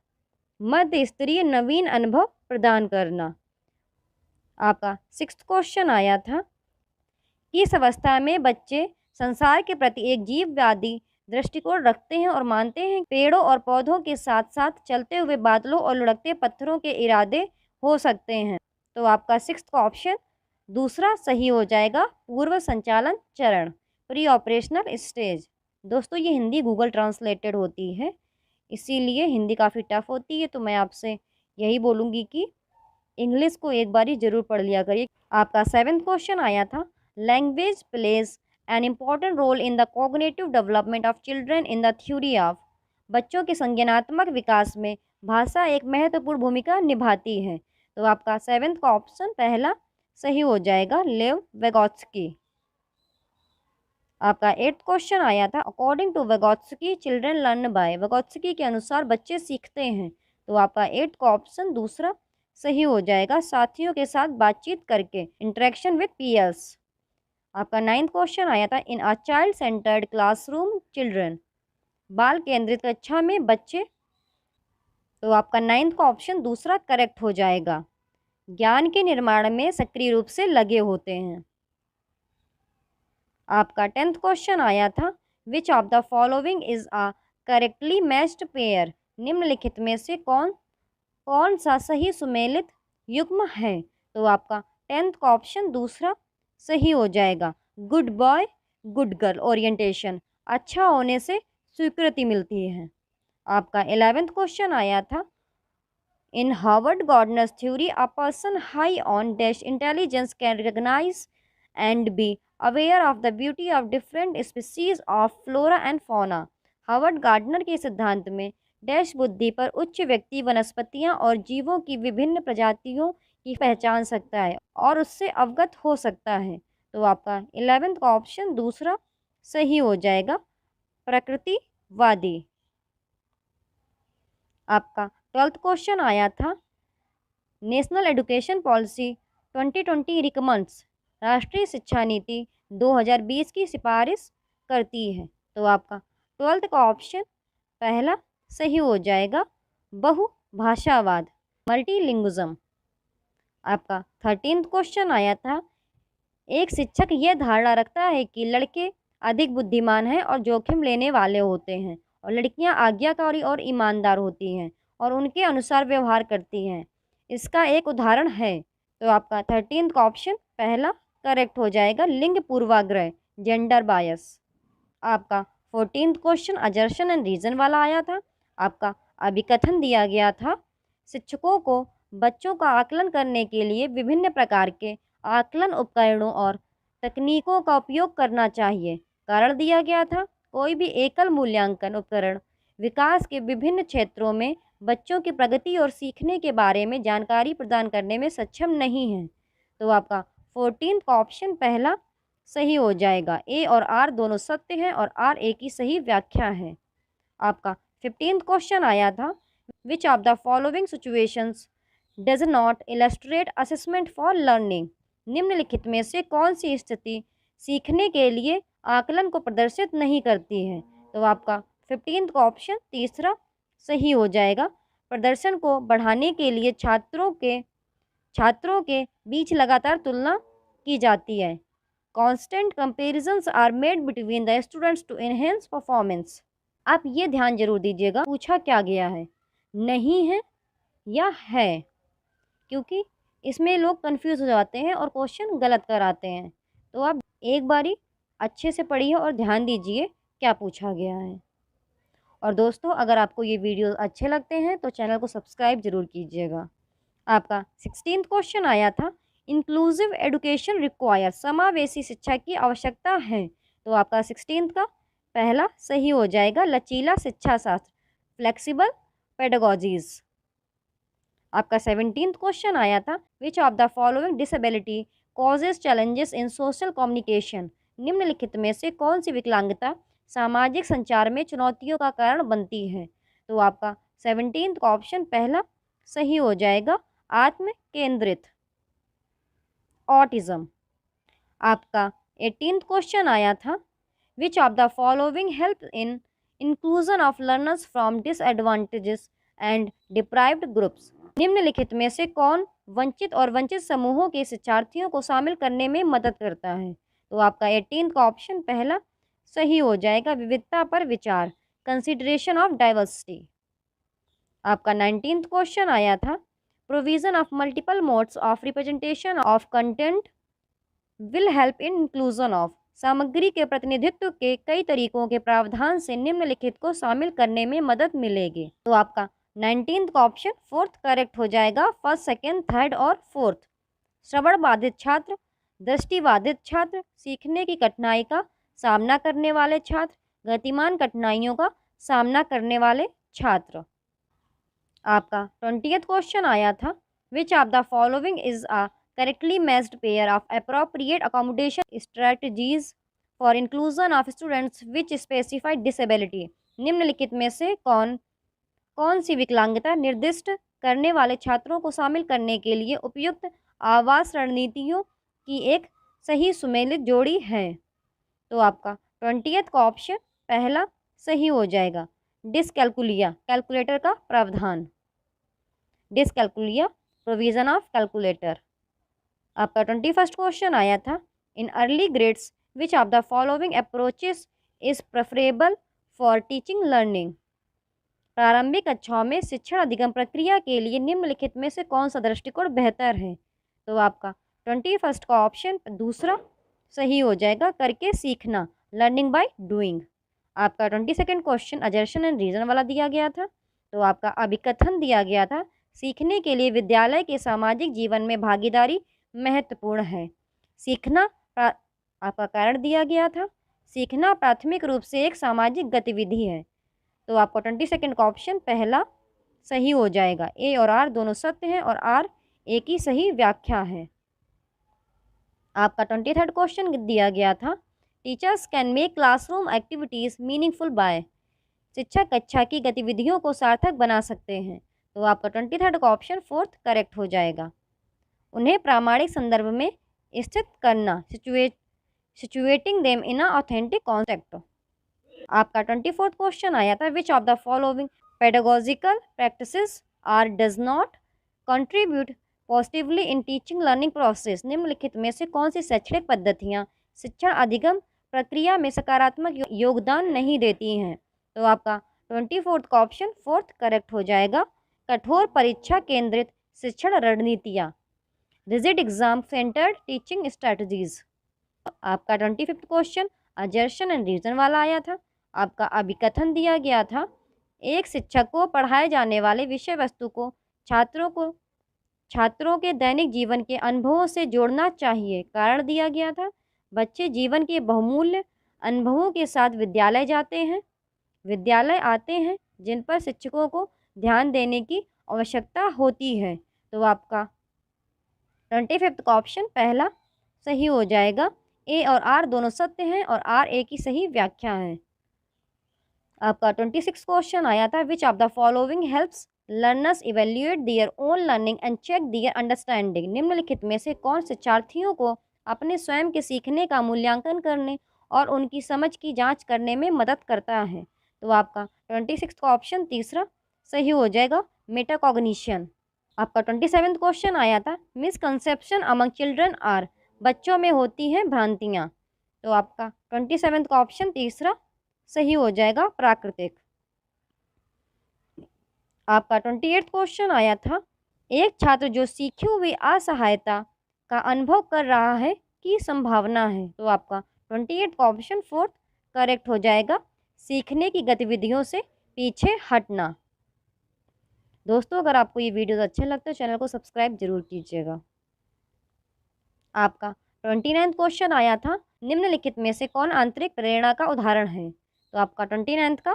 मध्य स्तरीय नवीन अनुभव प्रदान करना। आपका सिक्स्थ क्वेश्चन आया था, किस अवस्था में बच्चे संसार के प्रति एक जीववादी दृष्टिकोण रखते हैं और मानते हैं पेड़ों और पौधों के साथ साथ चलते हुए बादलों और लुढ़कते पत्थरों के इरादे हो सकते हैं। तो आपका सिक्स्थ का ऑप्शन दूसरा सही हो जाएगा, पूर्व संचालन चरण, प्री ऑपरेशनल स्टेज। दोस्तों ये हिंदी गूगल ट्रांसलेटेड होती है, इसीलिए हिंदी काफ़ी टफ होती है, तो मैं आपसे यही बोलूँगी कि इंग्लिश को एक बार ही ज़रूर पढ़ लिया करिए। आपका सेवेंथ क्वेश्चन आया था, language plays an important role in the cognitive development of children in the theory of. बच्चों के संज्ञानात्मक विकास में भाषा एक महत्वपूर्ण भूमिका निभाती है। तो आपका सेवेंथ का ऑप्शन पहला सही हो जाएगा, लेव वेगोत्स्की। आपका एट्थ क्वेश्चन आया था, according to Vygotsky children learn by. Vygotsky के अनुसार बच्चे सीखते हैं। तो आपका एट्थ का ऑप्शन दूसरा सही हो जाएगा, साथियों के साथ बातचीत करके, इंटरेक्शन विद पीयर्स। आपका नाइन्थ क्वेश्चन आया था, in a child centred classroom children, बाल केंद्रित कक्षा में बच्चे। तो आपका नाइन्थ का ऑप्शन दूसरा करेक्ट हो जाएगा, ज्ञान के निर्माण में सक्रिय रूप से लगे होते हैं। आपका टेंथ क्वेश्चन आया था, which of the following is a correctly matched pair. निम्नलिखित में से कौन सा सही सुमेलित युग्म है। तो आपका टेंथ का ऑप्शन दूसरा सही हो जाएगा, good boy good girl orientation, अच्छा होने से स्वीकृति मिलती है। आपका 11th क्वेश्चन आया था, in Howard Gardner's theory a person high on dash intelligence can recognise and be aware of the beauty of different species of flora and fauna. Howard Gardner के सिद्धांत में डैश बुद्धि पर उच्च व्यक्ति वनस्पतियां और जीवों की विभिन्न प्रजातियों की पहचान सकता है और उससे अवगत हो सकता है। तो आपका 11th का ऑप्शन दूसरा सही हो जाएगा, प्रकृतिवादी। आपका 12th क्वेश्चन आया था, नेशनल एजुकेशन पॉलिसी 2020 रिकमेंड्स, राष्ट्रीय शिक्षा नीति 2020 की सिफारिश करती है। तो आपका 12th का ऑप्शन पहला सही हो जाएगा, बहुभाषावाद, मल्टीलिंग्विज्म। आपका 13th क्वेश्चन आया था, एक शिक्षक यह धारणा रखता है कि लड़के अधिक बुद्धिमान हैं और जोखिम लेने वाले होते हैं और लड़कियां आज्ञाकारी और ईमानदार होती हैं और उनके अनुसार व्यवहार करती हैं। इसका एक उदाहरण है। तो आपका 13th का ऑप्शन पहला करेक्ट हो जाएगा, लिंग पूर्वाग्रह, जेंडर बायस। आपका 14th question assertion and reason वाला आया था। आपका अभिकथन दिया गया था, शिक्षकों को बच्चों का आकलन करने के लिए विभिन्न प्रकार के आकलन उपकरणों और तकनीकों का उपयोग करना चाहिए। कारण दिया गया था, कोई भी एकल मूल्यांकन उपकरण विकास के विभिन्न क्षेत्रों में बच्चों की प्रगति और सीखने के बारे में जानकारी प्रदान करने में सक्षम नहीं है। तो आपका 14th का ऑप्शन पहला सही हो जाएगा, ए और आर दोनों सत्य हैं और आर ए की सही व्याख्या है। आपका 15th क्वेश्चन आया था, which of the following situations does not illustrate assessment for learning. निम्नलिखित में से कौन सी स्थिति सीखने के लिए आकलन को प्रदर्शित नहीं करती है? तो आपका 15th का ऑप्शन तीसरा सही हो जाएगा। प्रदर्शन को बढ़ाने के लिए छात्रों के बीच लगातार तुलना की जाती है। Constant comparisons are made between the students to enhance performance. आप ये ध्यान जरूर दीजिएगा, पूछा क्या गया है, नहीं है या है, क्योंकि इसमें लोग कंफ्यूज हो जाते हैं और क्वेश्चन गलत कराते हैं। तो आप एक बारी अच्छे से पढ़िए और ध्यान दीजिए क्या पूछा गया है। और दोस्तों, अगर आपको ये वीडियो अच्छे लगते हैं तो चैनल को सब्सक्राइब जरूर कीजिएगा। आपका 16th क्वेश्चन आया था, इंक्लूसिव एजुकेशन रिक्वायर, समावेशी शिक्षा की आवश्यकता है। तो आपका 16th का पहला सही हो जाएगा, लचीला शिक्षा शास्त्र, फ्लेक्सिबल पेडागोजीज। आपका 17th क्वेश्चन आया था, which of the following disability causes challenges in social communication. निम्नलिखित में से कौन सी विकलांगता सामाजिक संचार में चुनौतियों का कारण बनती है? तो आपका 17th का ऑप्शन पहला सही हो जाएगा, आत्म केंद्रित, ऑटिज्म। आपका 18th क्वेश्चन आया था, which of the following help in inclusion of learners from disadvantages and deprived groups. निम्नलिखित में से कौन वंचित और वंचित समूहों के शिक्षार्थियों को शामिल करने में मदद करता है? तो आपका 18th का ऑप्शन पहला सही हो जाएगा, विविधता पर विचार, कंसिडरेशन ऑफ डाइवर्सिटी। आपका 19th क्वेश्चन आया था, provision of multiple modes of representation of content will help in inclusion of. सामग्री के प्रतिनिधित्व के कई तरीकों के प्रावधान से निम्नलिखित को शामिल करने में मदद मिलेगी। तो आपका 19th का ऑप्शन फोर्थ करेक्ट हो जाएगा, फर्स्ट, सेकेंड, थर्ड और फोर्थ। श्रवण बाधित छात्र, दृष्टिबाधित छात्र, सीखने की कठिनाई का सामना करने वाले छात्र, गतिमान कठिनाइयों का सामना करने वाले छात्र। आपका 20th क्वेश्चन आया था, which of the following is a correctly matched pair of appropriate accommodation strategies for inclusion of students which specified disability. निम्नलिखित में से कौन सी विकलांगता निर्दिष्ट करने वाले छात्रों को शामिल करने के लिए उपयुक्त आवास रणनीतियों की एक सही सुमेलित जोड़ी है? तो आपका 20th का ऑप्शन पहला सही हो जाएगा, डिसकैलकुलिया, कैलकुलेटर का प्रावधान, डिसकैलकुलिया, प्रोविजन ऑफ कैलकुलेटर। आपका 21st क्वेश्चन आया था, in early grades which of the following approaches is preferable for teaching learning. प्रारंभिक कक्षाओं में शिक्षण अधिगम प्रक्रिया के लिए निम्नलिखित में से कौन सा दृष्टिकोण बेहतर है? तो आपका 21st का ऑप्शन दूसरा सही हो जाएगा, करके सीखना, लर्निंग बाय डूइंग। आपका 22nd question assertion and reason वाला दिया गया था। तो आपका अभिकथन दिया गया था, सीखने के लिए विद्यालय के सामाजिक जीवन में भागीदारी महत्वपूर्ण है। सीखना आपका कारण दिया गया था, सीखना प्राथमिक रूप से एक सामाजिक गतिविधि है। तो आपका 22nd का ऑप्शन पहला सही हो जाएगा, ए और आर दोनों सत्य हैं और आर एक ही सही व्याख्या है। आपका 23rd क्वेश्चन दिया गया था, teachers can make classroom activities meaningful by. शिक्षक कक्षा की गतिविधियों को सार्थक बना सकते हैं। तो आपका 23rd का ऑप्शन फोर्थ करेक्ट हो जाएगा, उन्हें प्रामाणिक संदर्भ में स्थित करना, situating them in a authentic context. आपका 24th क्वेश्चन आया था, which of the following pedagogical practices are does not contribute positively in teaching learning process. निम्नलिखित में से कौन सी शैक्षणिक पद्धतियाँ शिक्षण अधिगम प्रक्रिया में सकारात्मक योगदान नहीं देती हैं? तो आपका 24th का ऑप्शन फोर्थ करेक्ट हो जाएगा, कठोर परीक्षा केंद्रित शिक्षण रणनीतियाँ, rigid exam centred teaching strategies. आपका 25th question assertion and reason वाला आया था। आपका अभिकथन दिया गया था, एक शिक्षक को पढ़ाए जाने वाले विषय वस्तु को छात्रों के दैनिक जीवन के अनुभवों से जोड़ना चाहिए। कारण दिया गया था, बच्चे जीवन के बहुमूल्य अनुभवों के साथ विद्यालय आते हैं जिन पर शिक्षकों को ध्यान देने की आवश्यकता होती है। तो आपका 25th का ऑप्शन पहला सही हो जाएगा, ए और आर दोनों सत्य हैं और आर ए की सही व्याख्या है। आपका 26th क्वेश्चन आया था, which of the following helps learners evaluate their own learning and check their understanding. निम्नलिखित में से कौन शिक्षार्थियों को अपने स्वयं के सीखने का मूल्यांकन करने और उनकी समझ की जांच करने में मदद करता है? तो आपका 26 का ऑप्शन तीसरा सही हो जाएगा, मेटाकॉग्निशन। आपका 27 क्वेश्चन आया था, मिसकंसेप्शन अमंग चिल्ड्रन आर, बच्चों में होती हैं भ्रांतियाँ। तो आपका 27 का ऑप्शन तीसरा सही हो जाएगा, प्राकृतिक। आपका 28 क्वेश्चन आया था, एक छात्र जो सीखी हुई असहायता का अनुभव कर रहा है की संभावना है। तो आपका 28 का ऑप्शन फोर्थ करेक्ट हो जाएगा, सीखने की गतिविधियों से पीछे हटना। दोस्तों अगर आपको ये वीडियोस अच्छे लगते हैं चैनल को सब्सक्राइब जरूर कीजिएगा। आपका 29 क्वेश्चन आया था, निम्नलिखित में से कौन आंतरिक प्रेरणा का उदाहरण है? तो आपका 29 का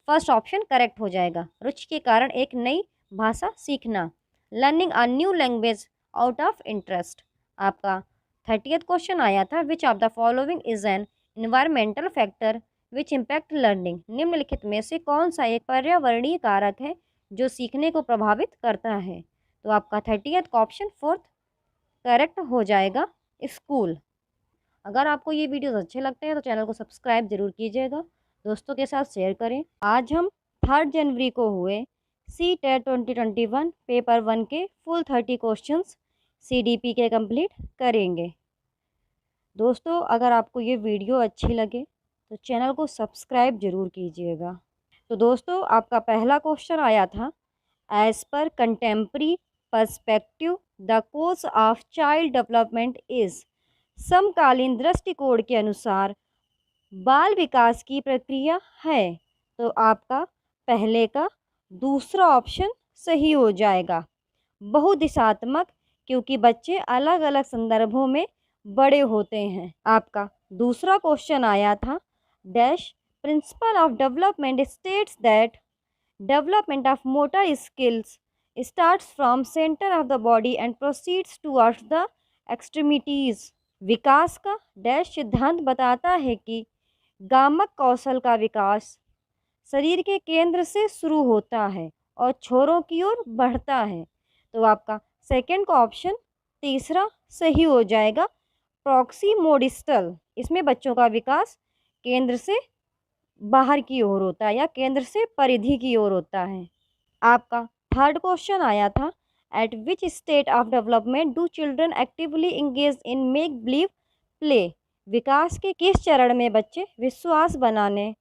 फर्स्ट ऑप्शन करेक्ट हो जाएगा, रुचि के कारण एक नई भाषा सीखना, learning a new language out of interest. आपका 30th क्वेश्चन आया था, which of the following is N environmental factor which impact learning. निम्नलिखित में से कौन सा एक पर्यावरणीय कारक है जो सीखने को प्रभावित करता है? तो आपका 30th का ऑप्शन फोर्थ करेक्ट हो जाएगा, स्कूल। अगर आपको ये वीडियोस अच्छे लगते हैं तो चैनल को सब्सक्राइब जरूर कीजिएगा, दोस्तों के साथ शेयर करें। आज हम 3 जनवरी को हुए CTET 2021 पेपर 1 के फुल 30 क्वेश्चंस CDP के कंप्लीट करेंगे। दोस्तों अगर आपको ये वीडियो अच्छी लगे तो चैनल को सब्सक्राइब जरूर कीजिएगा। तो दोस्तों आपका पहला क्वेश्चन आया था, as per contemporary perspective the course of child development is, समकालीन दृष्टिकोण के अनुसार बाल विकास की प्रक्रिया है। तो आपका पहले का दूसरा ऑप्शन सही हो जाएगा, बहुदिशात्मक, क्योंकि बच्चे अलग अलग संदर्भों में बड़े होते हैं। आपका दूसरा क्वेश्चन आया था, dash principle of development states that development of motor skills starts from centre of the body and proceeds towards the extremities. विकास का डैश सिद्धांत बताता है कि गामक कौशल का विकास शरीर के केंद्र से शुरू होता है और छोरों की ओर बढ़ता है। तो आपका सेकंड का ऑप्शन तीसरा सही हो जाएगा, प्रॉक्सिमोडिस्टल। इसमें बच्चों का विकास केंद्र से बाहर की ओर होता है या केंद्र से परिधि की ओर होता है। आपका थर्ड क्वेश्चन आया था, at which state of development do children actively engage in make believe play. विकास के किस चरण में बच्चे विश्वास बनाने,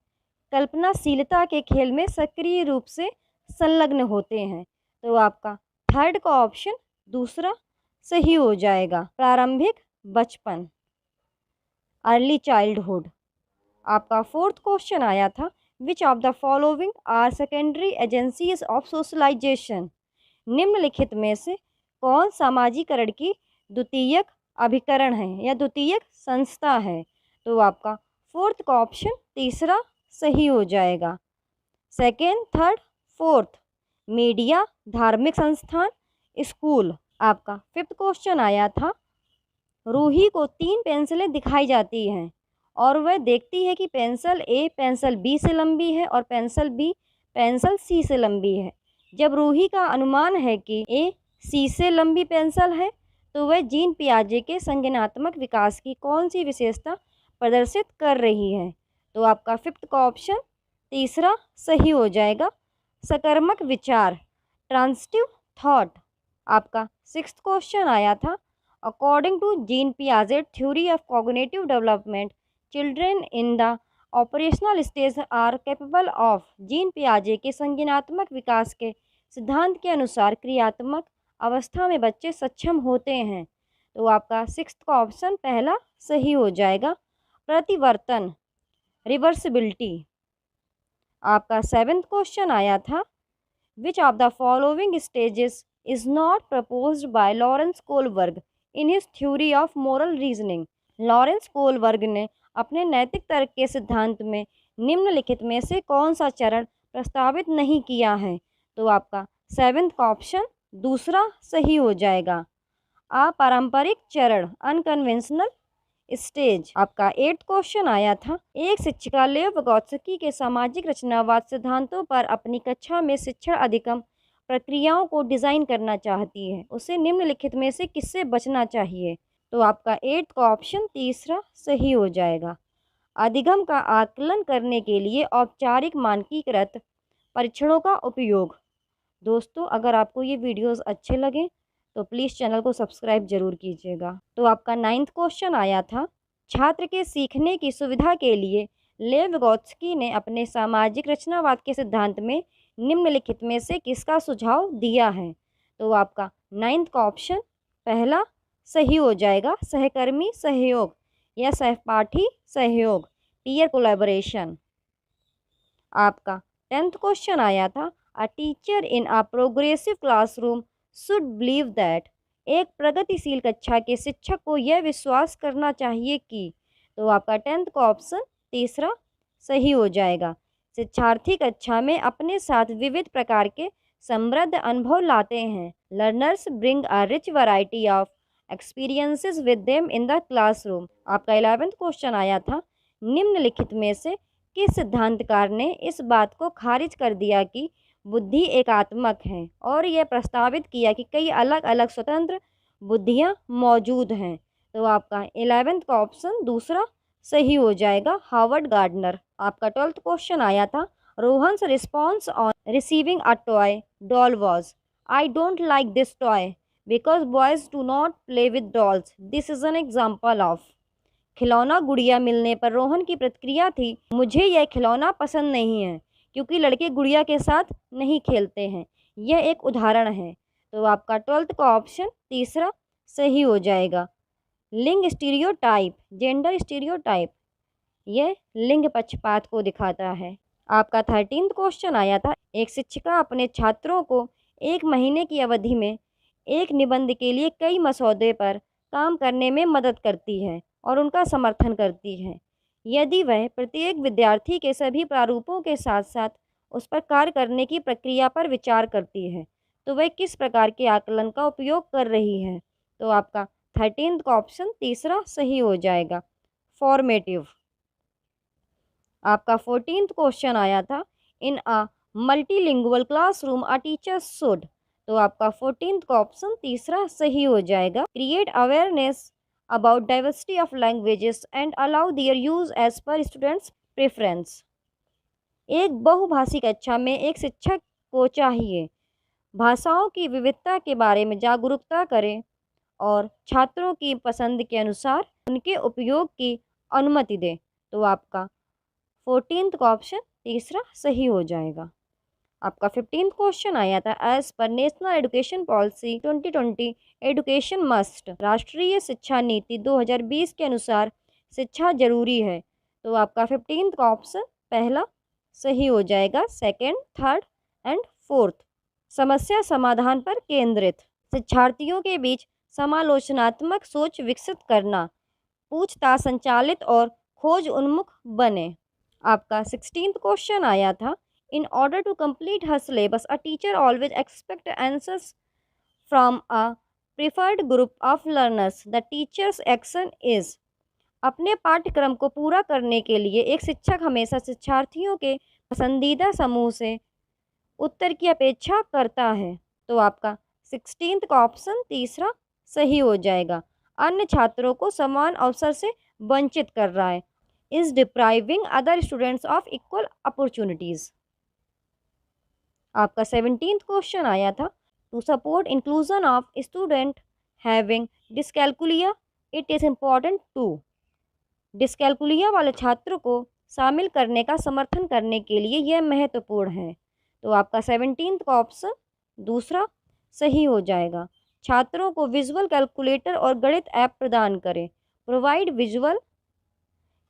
कल्पनाशीलता के खेल में सक्रिय रूप से संलग्न होते हैं? तो आपका थर्ड का ऑप्शन दूसरा सही हो जाएगा, प्रारंभिक बचपन, अर्ली चाइल्डहुड। आपका फोर्थ क्वेश्चन आया था, which of the following are secondary agencies of socialisation. निम्नलिखित में से कौन सामाजिकरण की द्वितीयक अभिकरण है या द्वितीयक संस्था है? तो आपका फोर्थ का ऑप्शन तीसरा सही हो जाएगा, सेकेंड, थर्ड, फोर्थ, मीडिया, धार्मिक संस्थान, स्कूल। आपका फिफ्थ क्वेश्चन आया था, रूही को 3 पेंसिलें दिखाई जाती हैं और वह देखती है कि पेंसिल ए पेंसिल बी से लंबी है और पेंसिल बी पेंसिल सी से लंबी है। जब रूही का अनुमान है कि ए सी से लंबी पेंसिल है तो वह जीन पियाजे के संज्ञानात्मक विकास की कौन सी विशेषता प्रदर्शित कर रही है? तो आपका फिफ्थ का ऑप्शन तीसरा सही हो जाएगा, सकर्मक विचार, ट्रांजिटिव थॉट। आपका सिक्स्थ क्वेश्चन आया था, अकॉर्डिंग टू जीन पियाजे theory of cognitive development children in the operational stage are capable of. Jean पियाजे के संज्ञानात्मक विकास के सिद्धांत के अनुसार क्रियात्मक अवस्था में बच्चे सक्षम होते हैं। तो आपका सिक्स्थ का ऑप्शन पहला सही हो जाएगा, प्रतिवर्तन, रिवर्सिबिलिटी। आपका सेवेंथ क्वेश्चन आया था, which of the following stages is not proposed by Lawrence Kohlberg in his theory of moral reasoning. Lawrence Kohlberg ने अपने नैतिक तर्क के सिद्धांत में निम्नलिखित में से कौन सा चरण प्रस्तावित नहीं किया है? तो आपका सेवेंथ का ऑप्शन दूसरा सही हो जाएगा, अपारंपरिक चरण, अनकन्वेंशनल स्टेज। आपका एट्थ क्वेश्चन आया था, एक शिक्षिका लेव विगोत्स्की के सामाजिक रचनावाद सिद्धांतों पर अपनी कक्षा में शिक्षण अधिगम प्रक्रियाओं को डिज़ाइन करना चाहती है, उसे निम्नलिखित में से किससे बचना चाहिए? तो आपका 8th का ऑप्शन तीसरा सही हो जाएगा। अधिगम का आकलन करने के लिए औपचारिक मानकीकृत परीक्षणों का उपयोग। दोस्तों, अगर आपको ये वीडियोस अच्छे लगें तो प्लीज़ चैनल को सब्सक्राइब ज़रूर कीजिएगा। तो आपका 9th क्वेश्चन आया था, छात्र के सीखने की सुविधा के लिए लेव विगोत्स्की ने अपने सामाजिक रचनावाद के सिद्धांत में निम्नलिखित में से किसका सुझाव दिया है? तो आपका 9th का ऑप्शन पहला सही हो जाएगा, सहकर्मी सहयोग या सहपाठी सहयोग, पीयर कोलैबोरेशन। आपका 10th क्वेश्चन आया था, a teacher in a progressive classroom should believe that. एक प्रगतिशील कक्षा के शिक्षक को यह विश्वास करना चाहिए कि। तो आपका 10th का ऑप्शन तीसरा सही हो जाएगा। शिक्षार्थी कक्षा में अपने साथ विविध प्रकार के समृद्ध अनुभव लाते हैं। Learners bring a rich variety of experiences with them in the classroom. आपका 11th क्वेश्चन आया था, निम्नलिखित में से किस सिद्धांतकार ने इस बात को खारिज कर दिया कि बुद्धि एकात्मक है और यह प्रस्तावित किया कि कई अलग अलग स्वतंत्र बुद्धियां मौजूद हैं? तो आपका 11th का ऑप्शन दूसरा सही हो जाएगा, हार्वर्ड गार्डनर। आपका 12th क्वेश्चन आया था, Rohan's response on receiving a toy doll was, I don't like this toy because boys do not play with dolls, this is an example of. खिलौना गुड़िया मिलने पर रोहन की प्रतिक्रिया थी, मुझे यह खिलौना पसंद नहीं है क्योंकि लड़के गुड़िया के साथ नहीं खेलते हैं। यह एक उदाहरण है। तो आपका 12th का ऑप्शन तीसरा सही हो जाएगा। लिंग स्टीरियोटाइप, जेंडर स्टीरियोटाइप, यह लिंग पक्षपात को दिखाता है। आपका 13th क्वेश्चन आया था, एक शिक्षिका अपने छात्रों को 1 महीने की अवधि में एक निबंध के लिए कई मसौदे पर काम करने में मदद करती है और उनका समर्थन करती है। यदि वह प्रत्येक विद्यार्थी के सभी प्रारूपों के साथ साथ उस पर कार्य करने की प्रक्रिया पर विचार करती है, तो वह किस प्रकार के आकलन का उपयोग कर रही है? तो आपका 13th का ऑप्शन तीसरा सही हो जाएगा, फॉर्मेटिव। आपका 14th क्वेश्चन आया था, in a multilingual classroom a teacher should. तो आपका 14th का ऑप्शन तीसरा सही हो जाएगा, create awareness about diversity of languages and allow their use as per students preference। एक बहुभाषी कक्षा में एक शिक्षक को चाहिए भाषाओं की विविधता के बारे में जागरूकता करें और छात्रों की पसंद के अनुसार उनके उपयोग की अनुमति दें। तो आपका 14th का ऑप्शन तीसरा सही हो जाएगा। आपका 15th क्वेश्चन आया था, as per national education policy 2020 education must. राष्ट्रीय शिक्षा नीति 2020 के अनुसार शिक्षा जरूरी है। तो आपका 15th का ऑप्शन पहला सही हो जाएगा, सेकंड, थर्ड एंड फोर्थ। समस्या समाधान पर केंद्रित, शिक्षार्थियों के बीच समालोचनात्मक सोच विकसित करना, पूछताछ संचालित और खोज उन्मुख बने। आपका 16th क्वेश्चन आया था, in order to complete her syllabus, a teacher always expects answers from a preferred group of learners. The teacher's action is। अपने पाठ्यक्रम को पूरा करने के लिए एक शिक्षक हमेशा शिक्षार्थियों के पसंदीदा समूह से उत्तर की अपेक्षा करता है। तो आपका 16th का ऑप्शन तीसरा सही हो जाएगा, अन्य छात्रों को समान अवसर से वंचित कर रहा है, is depriving other students of equal opportunities। आपका 17th क्वेश्चन आया था, to support inclusion of student having dyscalculia it is important to. Dyscalculia वाले छात्र को शामिल करने का समर्थन करने के लिए यह महत्वपूर्ण है। तो आपका 17th का ऑप्शन दूसरा सही हो जाएगा, छात्रों को विजुअल कैलकुलेटर और गणित ऐप प्रदान करें, provide visual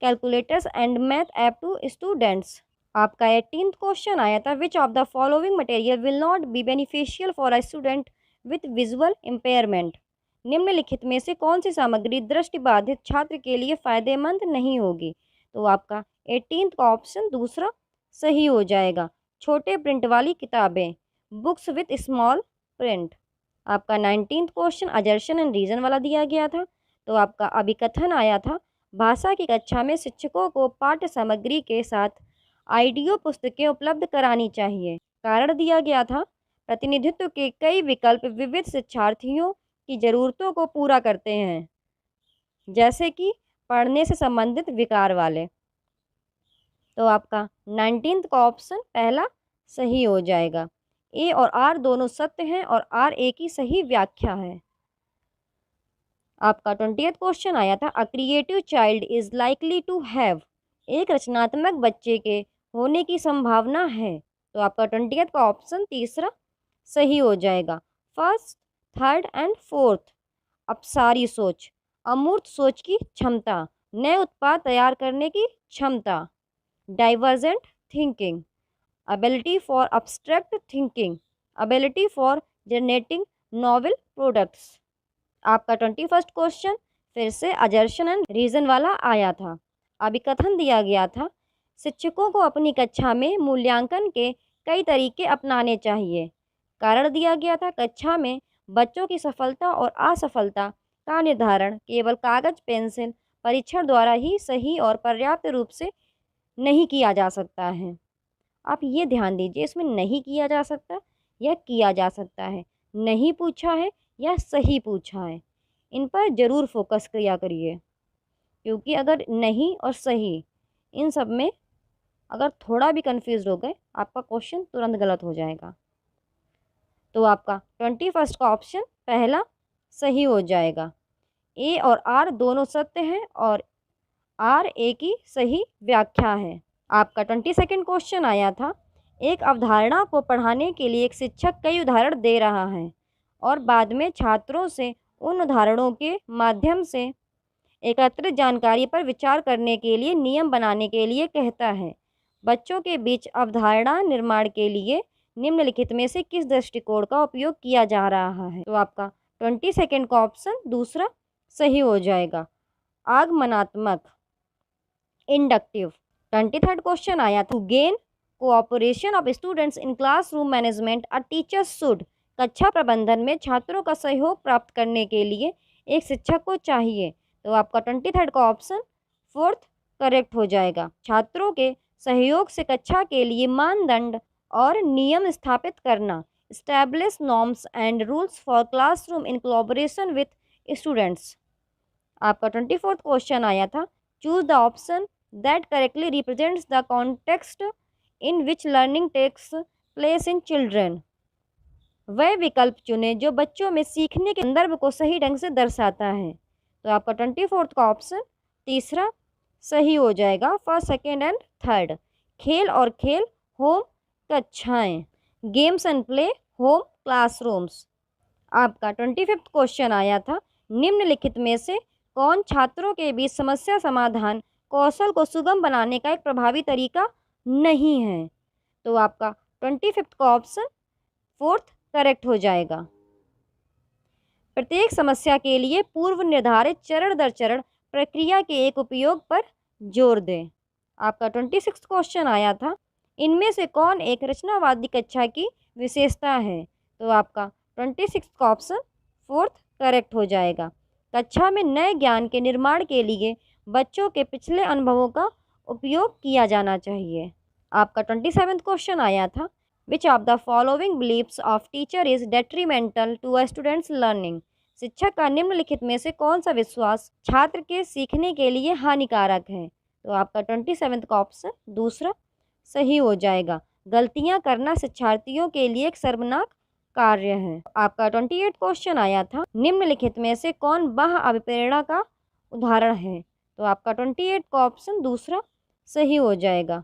calculators and math app to students. आपका 18th क्वेश्चन आया था, which of the following material will not be beneficial for a student with visual impairment. निम्नलिखित में से कौन सी सामग्री दृष्टिबाधित छात्र के लिए फायदेमंद नहीं होगी? तो आपका 18th का ऑप्शन दूसरा सही हो जाएगा, छोटे प्रिंट वाली किताबें, बुक्स विथ स्मॉल प्रिंट। आपका 19th question assertion and reason वाला दिया गया था। तो आपका अभिकथन आया था, भाषा की कक्षा में शिक्षकों को पाठ्य सामग्री के साथ ऑडियो पुस्तकें उपलब्ध करानी चाहिए। कारण दिया गया था, प्रतिनिधित्व के कई विकल्प विविध शिक्षार्थियों की ज़रूरतों को पूरा करते हैं, जैसे कि पढ़ने से संबंधित विकार वाले। तो आपका 19th का ऑप्शन पहला सही हो जाएगा। ए और आर दोनों सत्य हैं और आर ए की सही व्याख्या है। आपका 20th क्वेश्चन आया था, a creative child is likely to have, एक रचनात्मक बच्चे के होने की संभावना है। तो आपका 20th का ऑप्शन तीसरा सही हो जाएगा। फर्स्ट, थर्ड एंड फोर्थ, अपसारी सोच, अमूर्त सोच की क्षमता, नए उत्पाद तैयार करने की क्षमता, divergent thinking, ability for abstract thinking, ability for generating novel products। आपका 21st क्वेश्चन फिर से अजर्शन एंड रीजन वाला आया था। अभिकथन दिया गया था, शिक्षकों को अपनी कक्षा में मूल्यांकन के कई तरीके अपनाने चाहिए। कारण दिया गया था, कक्षा में बच्चों की सफलता और असफलता का निर्धारण केवल कागज पेंसिल परीक्षण द्वारा ही सही और पर्याप्त रूप से नहीं किया जा सकता है। आप ये ध्यान दीजिए, इसमें नहीं किया जा सकता या किया जा सकता है, नहीं पूछा है या सही पूछा है, इन पर ज़रूर फोकस किया करिए, क्योंकि अगर नहीं और सही इन सब में अगर थोड़ा भी कंफ्यूज हो गए, आपका क्वेश्चन तुरंत गलत हो जाएगा। तो आपका 21st का ऑप्शन पहला सही हो जाएगा। ए और आर दोनों सत्य हैं और आर ए की सही व्याख्या है। आपका 22nd क्वेश्चन आया था, एक अवधारणा को पढ़ाने के लिए एक शिक्षक कई उदाहरण दे रहा है और बाद में छात्रों से उन उदाहरणों के माध्यम से एकत्रित जानकारी पर विचार करने के लिए नियम बनाने के लिए कहता है। बच्चों के बीच अवधारणा निर्माण के लिए निम्नलिखित में से किस दृष्टिकोण का उपयोग किया जा रहा है? तो आपका 22nd का ऑप्शन दूसरा सही हो जाएगा, आगमनात्मक, इंडक्टिव। 23rd क्वेश्चन आया था, to gain cooperation of students in classroom management a teacher should, कक्षा प्रबंधन में छात्रों का सहयोग प्राप्त करने के लिए एक शिक्षक को चाहिए। तो आपका 23rd का ऑप्शन फोर्थ करेक्ट हो जाएगा। छात्रों के सहयोग से कक्षा के लिए मानदंड और नियम स्थापित करना, establish norms and rules for classroom in collaboration with students. आपका 24th क्वेश्चन आया था, choose the option that correctly represents the context in which learning takes place in children। वह विकल्प चुने जो बच्चों में सीखने के संदर्भ को सही ढंग से दर्शाता है। तो आपका 24th का ऑप्शन तीसरा सही हो जाएगा। फर्स्ट, सेकेंड एंड थर्ड, खेल और खेल होम कक्षाएं, games and play home classrooms. आपका 25th क्वेश्चन आया था, निम्नलिखित में से कौन छात्रों के बीच समस्या समाधान कौशल को सुगम बनाने का एक प्रभावी तरीका नहीं है? तो आपका 25th का ऑप्शन फोर्थ करेक्ट हो जाएगा। प्रत्येक समस्या के लिए पूर्व निर्धारित चरण दर चरण प्रक्रिया के एक उपयोग पर जोर दें। आपका 26th क्वेश्चन आया था, इनमें से कौन एक रचनावादी कक्षा की विशेषता है? तो आपका 26th का ऑप्शन फोर्थ करेक्ट हो जाएगा। कक्षा में नए ज्ञान के निर्माण के लिए बच्चों के पिछले अनुभवों का उपयोग किया जाना चाहिए। आपका 27th क्वेश्चन आया था, which of the following beliefs of teacher is detrimental to a students learning. शिक्षक का निम्नलिखित में से कौन सा विश्वास छात्र के सीखने के लिए हानिकारक है? तो आपका 27th का ऑप्शन दूसरा सही हो जाएगा। गलतियां करना शिक्षार्थियों के लिए एक शर्मनाक कार्य है। आपका 28 क्वेश्चन आया था, निम्नलिखित में से कौन बाह्य अभिप्रेरणा का उदाहरण है? तो आपका 28 का ऑप्शन दूसरा सही हो जाएगा।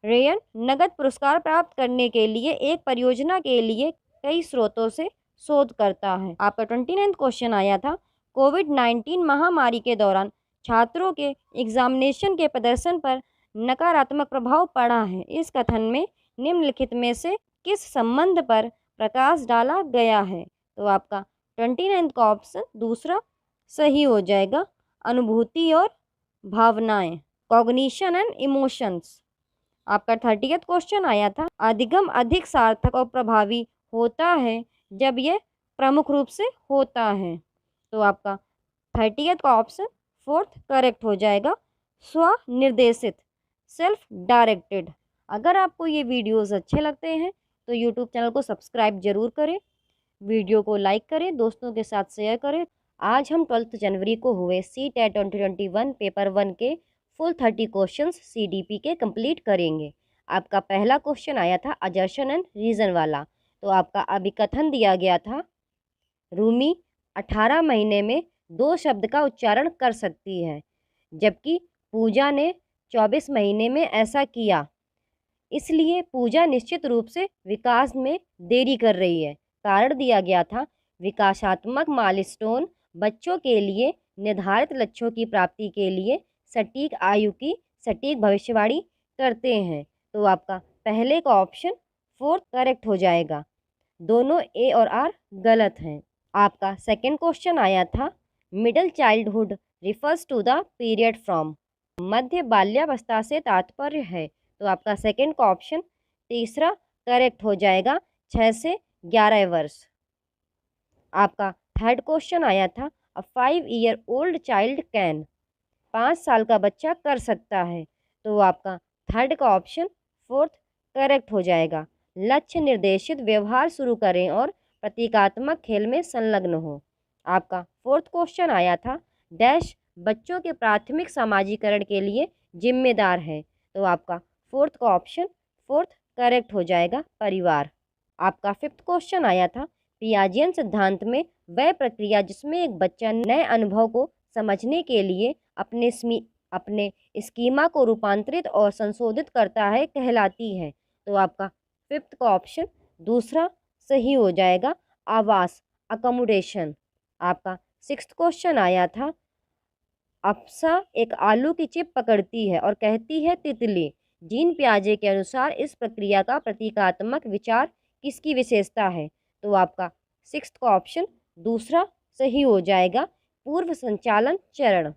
रेयन नगद पुरस्कार प्राप्त करने के लिए एक परियोजना के लिए कई स्रोतों से शोध करता है। आपका 29 क्वेश्चन आया था, कोविड-19 महामारी के दौरान छात्रों के एग्जामिनेशन के प्रदर्शन पर नकारात्मक प्रभाव पड़ा है। इस कथन में निम्नलिखित में से किस संबंध पर प्रकाश डाला गया है? तो आपका 29 का ऑप्शन दूसरा सही हो जाएगा, अनुभूति और भावनाएं, कॉग्निशन एंड इमोशंस। आपका 30th क्वेश्चन आया था, अधिगम अधिक सार्थक और प्रभावी होता है जब यह प्रमुख रूप से होता है। तो आपका 30th का ऑप्शन फोर्थ करेक्ट हो जाएगा, स्वनिर्देशित, सेल्फ डायरेक्टेड। अगर आपको ये वीडियोस अच्छे लगते हैं तो यूट्यूब चैनल को सब्सक्राइब जरूर करें, वीडियो को लाइक करें, दोस्तों के साथ शेयर करें। आज हम 12 जनवरी को हुए CTET 2021 पेपर 1 के फुल 30 क्वेश्चंस CDP के कंप्लीट करेंगे। आपका पहला क्वेश्चन आया था अजर्शन एंड रीज़न वाला। तो आपका अभिकथन दिया गया था, रूमी 18 महीने में 2 शब्द का उच्चारण कर सकती है, जबकि पूजा ने 24 महीने में ऐसा किया, इसलिए पूजा निश्चित रूप से विकास में देरी कर रही है। कारण दिया गया था, विकासात्मक माइलस्टोन बच्चों के लिए निर्धारित लक्ष्यों की प्राप्ति के लिए सटीक आयु की सटीक भविष्यवाणी करते हैं। तो आपका पहले का ऑप्शन 4 करेक्ट हो जाएगा, दोनों ए और आर गलत हैं। आपका सेकंड क्वेश्चन आया था, middle childhood refers to the period from, मध्य बाल्यावस्था से तात्पर्य है। तो आपका सेकंड का ऑप्शन तीसरा करेक्ट हो जाएगा, 6 से 11 वर्ष। आपका थर्ड क्वेश्चन आया था, अ 5-year-old चाइल्ड कैन, 5 साल का बच्चा कर सकता है। तो आपका थर्ड का ऑप्शन फोर्थ करेक्ट हो जाएगा, लक्ष्य निर्देशित व्यवहार शुरू करें और प्रतीकात्मक खेल में संलग्न हो। आपका फोर्थ क्वेश्चन आया था, डैश बच्चों के प्राथमिक सामाजिकरण के लिए जिम्मेदार है। तो आपका फोर्थ का ऑप्शन फोर्थ करेक्ट हो जाएगा, परिवार। आपका फिफ्थ क्वेश्चन आया था, पियाजियन सिद्धांत में वह प्रक्रिया जिसमें एक बच्चा नए अनुभव को समझने के लिए अपने स्कीमा को रूपांतरित और संशोधित करता है कहलाती है। तो आपका फिफ्थ का ऑप्शन दूसरा सही हो जाएगा, आवास, अकोमोडेशन। आपका सिक्स्थ क्वेश्चन आया था, अप्सा एक आलू की चिप पकड़ती है और कहती है तितली, जीन पियाजे के अनुसार इस प्रक्रिया का प्रतीकात्मक विचार किसकी विशेषता है। तो आपका सिक्स्थ का ऑप्शन दूसरा सही हो जाएगा, पूर्व संचालन चरण,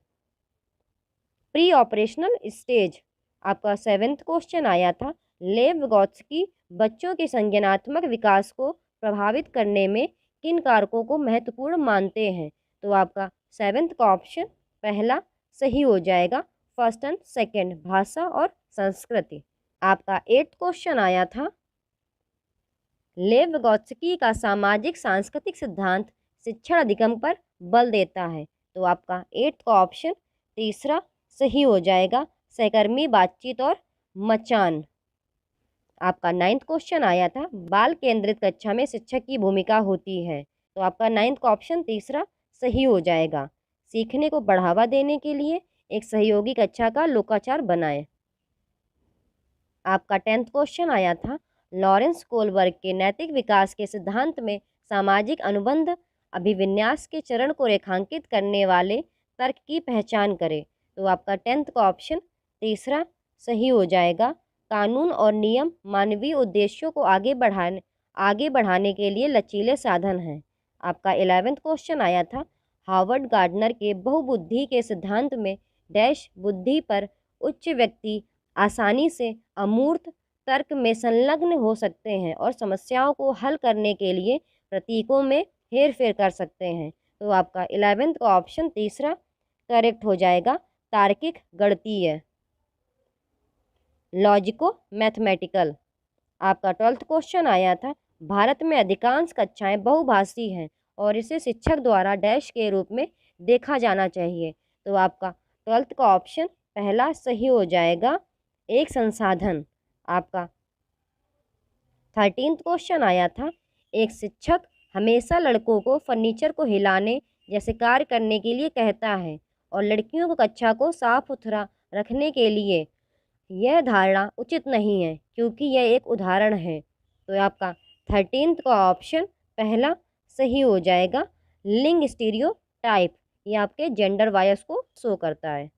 प्री ऑपरेशनल स्टेज। आपका सेवेंथ क्वेश्चन आया था, लेव विगोत्स्की बच्चों के संज्ञानात्मक विकास को प्रभावित करने में किन कारकों को महत्वपूर्ण मानते हैं। तो आपका सेवेंथ का ऑप्शन पहला सही हो जाएगा, फर्स्ट एंड सेकंड, भाषा और संस्कृति। आपका एट्थ क्वेश्चन आया था, लेव विगोत्स्की का सामाजिक सांस्कृतिक सिद्धांत शिक्षण अधिगम पर बल देता है। तो आपका एट्थ का ऑप्शन तीसरा सही हो जाएगा, सहकर्मी बातचीत और मचान। आपका नाइन्थ क्वेश्चन आया था, बाल केंद्रित कक्षा में शिक्षक की भूमिका होती है। तो आपका नाइन्थ का ऑप्शन तीसरा सही हो जाएगा, सीखने को बढ़ावा देने के लिए एक सहयोगी कक्षा का लोकाचार बनाएं। आपका 10th क्वेश्चन आया था, लॉरेंस कोलबर्ग के नैतिक विकास के सिद्धांत में सामाजिक अनुबंध अभिविन्यास के चरण को रेखांकित करने वाले तर्क की पहचान करें। तो आपका 10th का ऑप्शन तीसरा सही हो जाएगा, कानून और नियम मानवीय उद्देश्यों को आगे बढ़ाने के लिए लचीले साधन हैं। आपका 11th क्वेश्चन आया था, हार्वर्ड गार्डनर के बहुबुद्धि के सिद्धांत में डैश बुद्धि पर उच्च व्यक्ति आसानी से अमूर्त तर्क में संलग्न हो सकते हैं और समस्याओं को हल करने के लिए प्रतीकों में हेरफेर कर सकते हैं। तो आपका 11th का ऑप्शन तीसरा करेक्ट हो जाएगा, तार्किक गणितीय, लॉजिको मैथमेटिकल। आपका 12th क्वेश्चन आया था, भारत में अधिकांश कक्षाएं बहुभाषी हैं और इसे शिक्षक द्वारा डैश के रूप में देखा जाना चाहिए। तो आपका 12th का ऑप्शन पहला सही हो जाएगा, एक संसाधन। आपका 13th क्वेश्चन आया था, एक शिक्षक हमेशा लड़कों को फर्नीचर को हिलाने जैसे कार्य करने के लिए कहता है और लड़कियों को कक्षा को साफ सुथरा रखने के लिए। यह धारणा उचित नहीं है क्योंकि यह एक उदाहरण है। तो आपका 13th का ऑप्शन पहला सही हो जाएगा, लिंग स्टीरियोटाइप, ये आपके जेंडर बायस को शो करता है।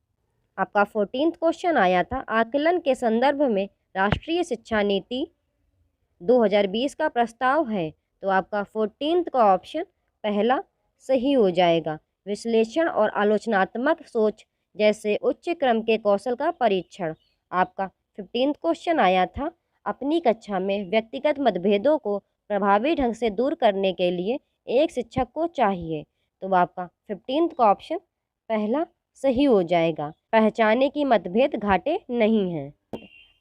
आपका 14th क्वेश्चन आया था, आकलन के संदर्भ में राष्ट्रीय शिक्षा नीति 2020 का प्रस्ताव है। तो आपका 14th का ऑप्शन पहला सही हो जाएगा, विश्लेषण और आलोचनात्मक सोच जैसे उच्च क्रम के कौशल का परीक्षण। आपका 15th क्वेश्चन आया था, अपनी कक्षा में व्यक्तिगत मतभेदों को प्रभावी ढंग से दूर करने के लिए एक शिक्षक को चाहिए। तो आपका 15th का ऑप्शन पहला सही हो जाएगा, पहचाने कि मतभेद घाटे नहीं हैं।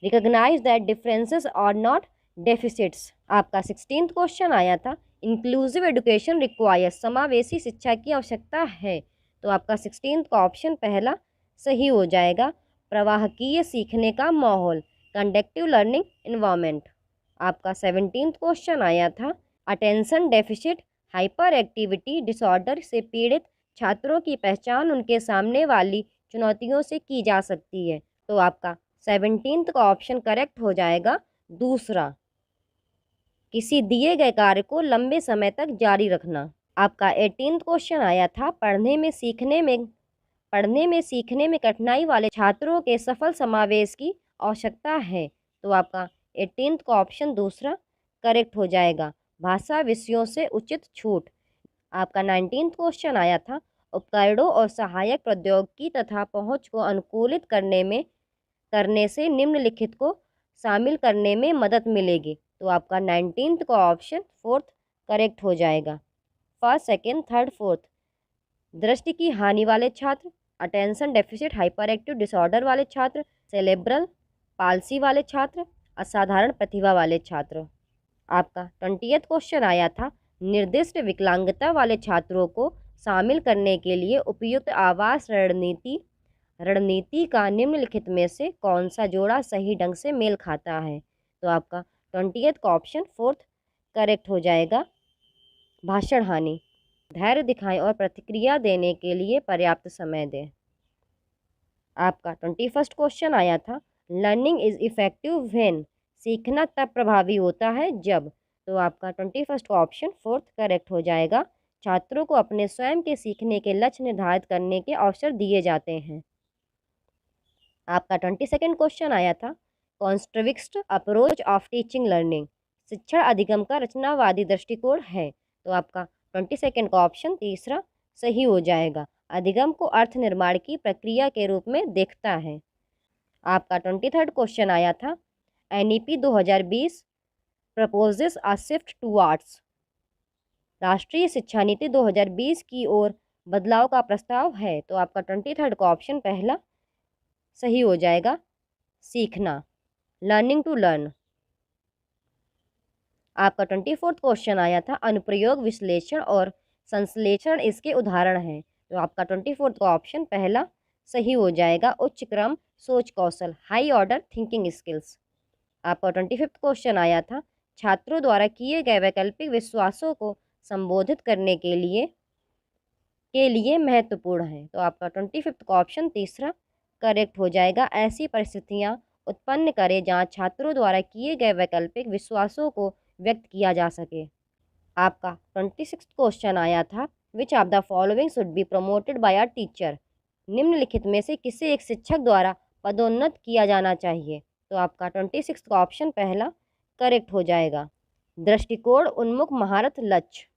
Recognise that differences are not deficits. आपका 16th क्वेश्चन आया था, इंक्लूसिव एजुकेशन रिक्वायर्स, समावेशी शिक्षा की आवश्यकता है। तो आपका 16th का ऑप्शन पहला सही हो जाएगा, प्रवाहकीय सीखने का माहौल, कंडक्टिव लर्निंग इन्वायरमेंट। आपका 17th क्वेश्चन आया था, attention deficit hyper activity disorder से पीड़ित छात्रों की पहचान उनके सामने वाली चुनौतियों से की जा सकती है। तो आपका 17th का ऑप्शन करेक्ट हो जाएगा दूसरा, किसी दिए गए कार्य को लंबे समय तक जारी रखना। आपका 18th क्वेश्चन आया था, पढ़ने में सीखने में कठिनाई वाले छात्रों के सफल समावेश की आवश्यकता है। तो आपका 18th का ऑप्शन दूसरा करेक्ट हो जाएगा, भाषा विषयों से उचित छूट। आपका 19th क्वेश्चन आया था, उपकरणों और सहायक प्रौद्योगिकी तथा पहुंच को अनुकूलित करने से निम्नलिखित को शामिल करने में मदद मिलेगी। तो आपका 19th का ऑप्शन फोर्थ करेक्ट हो जाएगा, फर्स्ट सेकेंड थर्ड फोर्थ। दृष्टि की हानि वाले छात्र, attention deficit hyper active disorder वाले छात्र, सेलेब्रल पाल्सी वाले छात्र, असाधारण प्रतिभा वाले छात्र। आपका 20th क्वेश्चन आया था, निर्दिष्ट विकलांगता वाले छात्रों को शामिल करने के लिए उपयुक्त आवास रणनीति का निम्नलिखित में से कौन सा जोड़ा सही ढंग से मेल खाता है। तो आपका 20th का ऑप्शन फोर्थ करेक्ट हो जाएगा, भाषण हानि, धैर्य दिखाएं और प्रतिक्रिया देने के लिए पर्याप्त समय दें। आपका 21st क्वेश्चन आया था, लर्निंग इज इफेक्टिव व्हेन, सीखना तब प्रभावी होता है जब। तो आपका 21st का ऑप्शन फोर्थ करेक्ट हो जाएगा, छात्रों को अपने स्वयं के सीखने के लक्ष्य निर्धारित करने के अवसर दिए जाते हैं। आपका 22nd क्वेश्चन आया था, कॉन्स्ट्रक्टिविस्ट अप्रोच ऑफ टीचिंग लर्निंग, शिक्षण अधिगम का रचनावादी दृष्टिकोण है। तो आपका 22nd का ऑप्शन तीसरा सही हो जाएगा, अधिगम को अर्थ निर्माण की प्रक्रिया के रूप में देखता है। आपका 23rd क्वेश्चन आया था, NEP 2020 प्रपोजेस अ शिफ्ट टुवर्ड्स, राष्ट्रीय शिक्षा नीति 2020 की ओर बदलाव का प्रस्ताव है। तो आपका 23rd का ऑप्शन पहला सही हो जाएगा, सीखना, लर्निंग टू लर्न। आपका 24th क्वेश्चन आया था, अनुप्रयोग विश्लेषण और संश्लेषण इसके उदाहरण हैं। तो आपका 24th का ऑप्शन पहला सही हो जाएगा, उच्च क्रम सोच कौशल, हाई ऑर्डर थिंकिंग स्किल्स। आपका 25th क्वेश्चन आया था, छात्रों द्वारा किए गए वैकल्पिक विश्वासों को संबोधित करने के लिए महत्वपूर्ण है। तो आपका 25th का ऑप्शन तीसरा करेक्ट हो जाएगा, ऐसी परिस्थितियां उत्पन्न करें जहां छात्रों द्वारा किए गए वैकल्पिक विश्वासों को व्यक्त किया जा सके। आपका 26th क्वेश्चन आया था, which of the following should be promoted by a teacher, निम्नलिखित में से किसे एक शिक्षक द्वारा पदोन्नत किया जाना चाहिए। तो आपका 26th का ऑप्शन पहला करेक्ट हो जाएगा, दृष्टिकोण उन्मुख महारत लक्ष्य,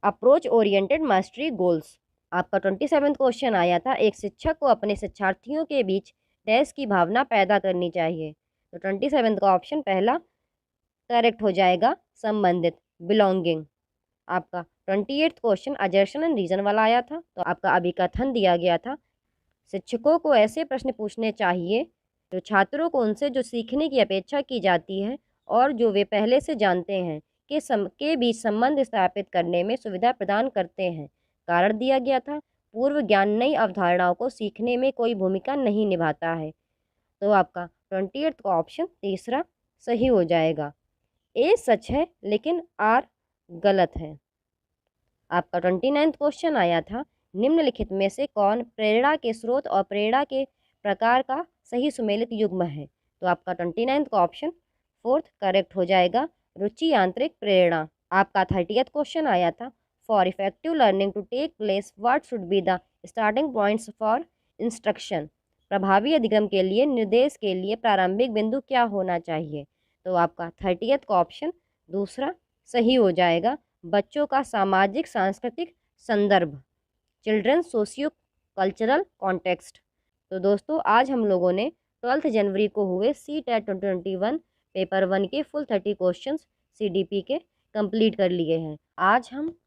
अप्रोच ओरिएंटेड मास्टरी गोल्स। आपका 27th क्वेश्चन आया था, एक शिक्षक को अपने शिक्षार्थियों के बीच डैश की भावना पैदा करनी चाहिए। तो 27th का ऑप्शन पहला करेक्ट हो जाएगा, संबंधित, बिलोंगिंग। आपका 28th question assertion and reason वाला आया था। तो आपका अभिकथन दिया गया था, शिक्षकों को ऐसे प्रश्न पूछने चाहिए जो छात्रों को उनसे जो सीखने की अपेक्षा की जाती है और जो वे पहले से जानते हैं के बीच संबंध स्थापित करने में सुविधा प्रदान करते हैं। कारण दिया गया था, पूर्व ज्ञान नई अवधारणाओं को सीखने में कोई भूमिका नहीं निभाता है। तो आपका 28th का ऑप्शन तीसरा सही हो जाएगा, ए सच है लेकिन आर गलत है। आपका 29th क्वेश्चन आया था, निम्नलिखित में से कौन प्रेरणा के स्रोत और प्रेरणा के प्रकार का सही सुमेलित युग्म है। तो आपका 29th का ऑप्शन फोर्थ करेक्ट हो जाएगा, रुचि यांत्रिक प्रेरणा। आपका 30th क्वेश्चन आया था, for effective learning to take place what should be the starting points for instruction, प्रभावी अधिगम के लिए निर्देश के लिए प्रारंभिक बिंदु क्या होना चाहिए। तो आपका 30th का ऑप्शन दूसरा सही हो जाएगा, बच्चों का सामाजिक सांस्कृतिक संदर्भ, चिल्ड्रन सोशियो कल्चरल कॉन्टेक्स्ट। तो दोस्तों आज हम लोगों ने 12 जनवरी को हुए CTET 2021 पेपर 1 के फुल 30 क्वेश्चंस CDP के कंप्लीट कर लिए हैं। आज हम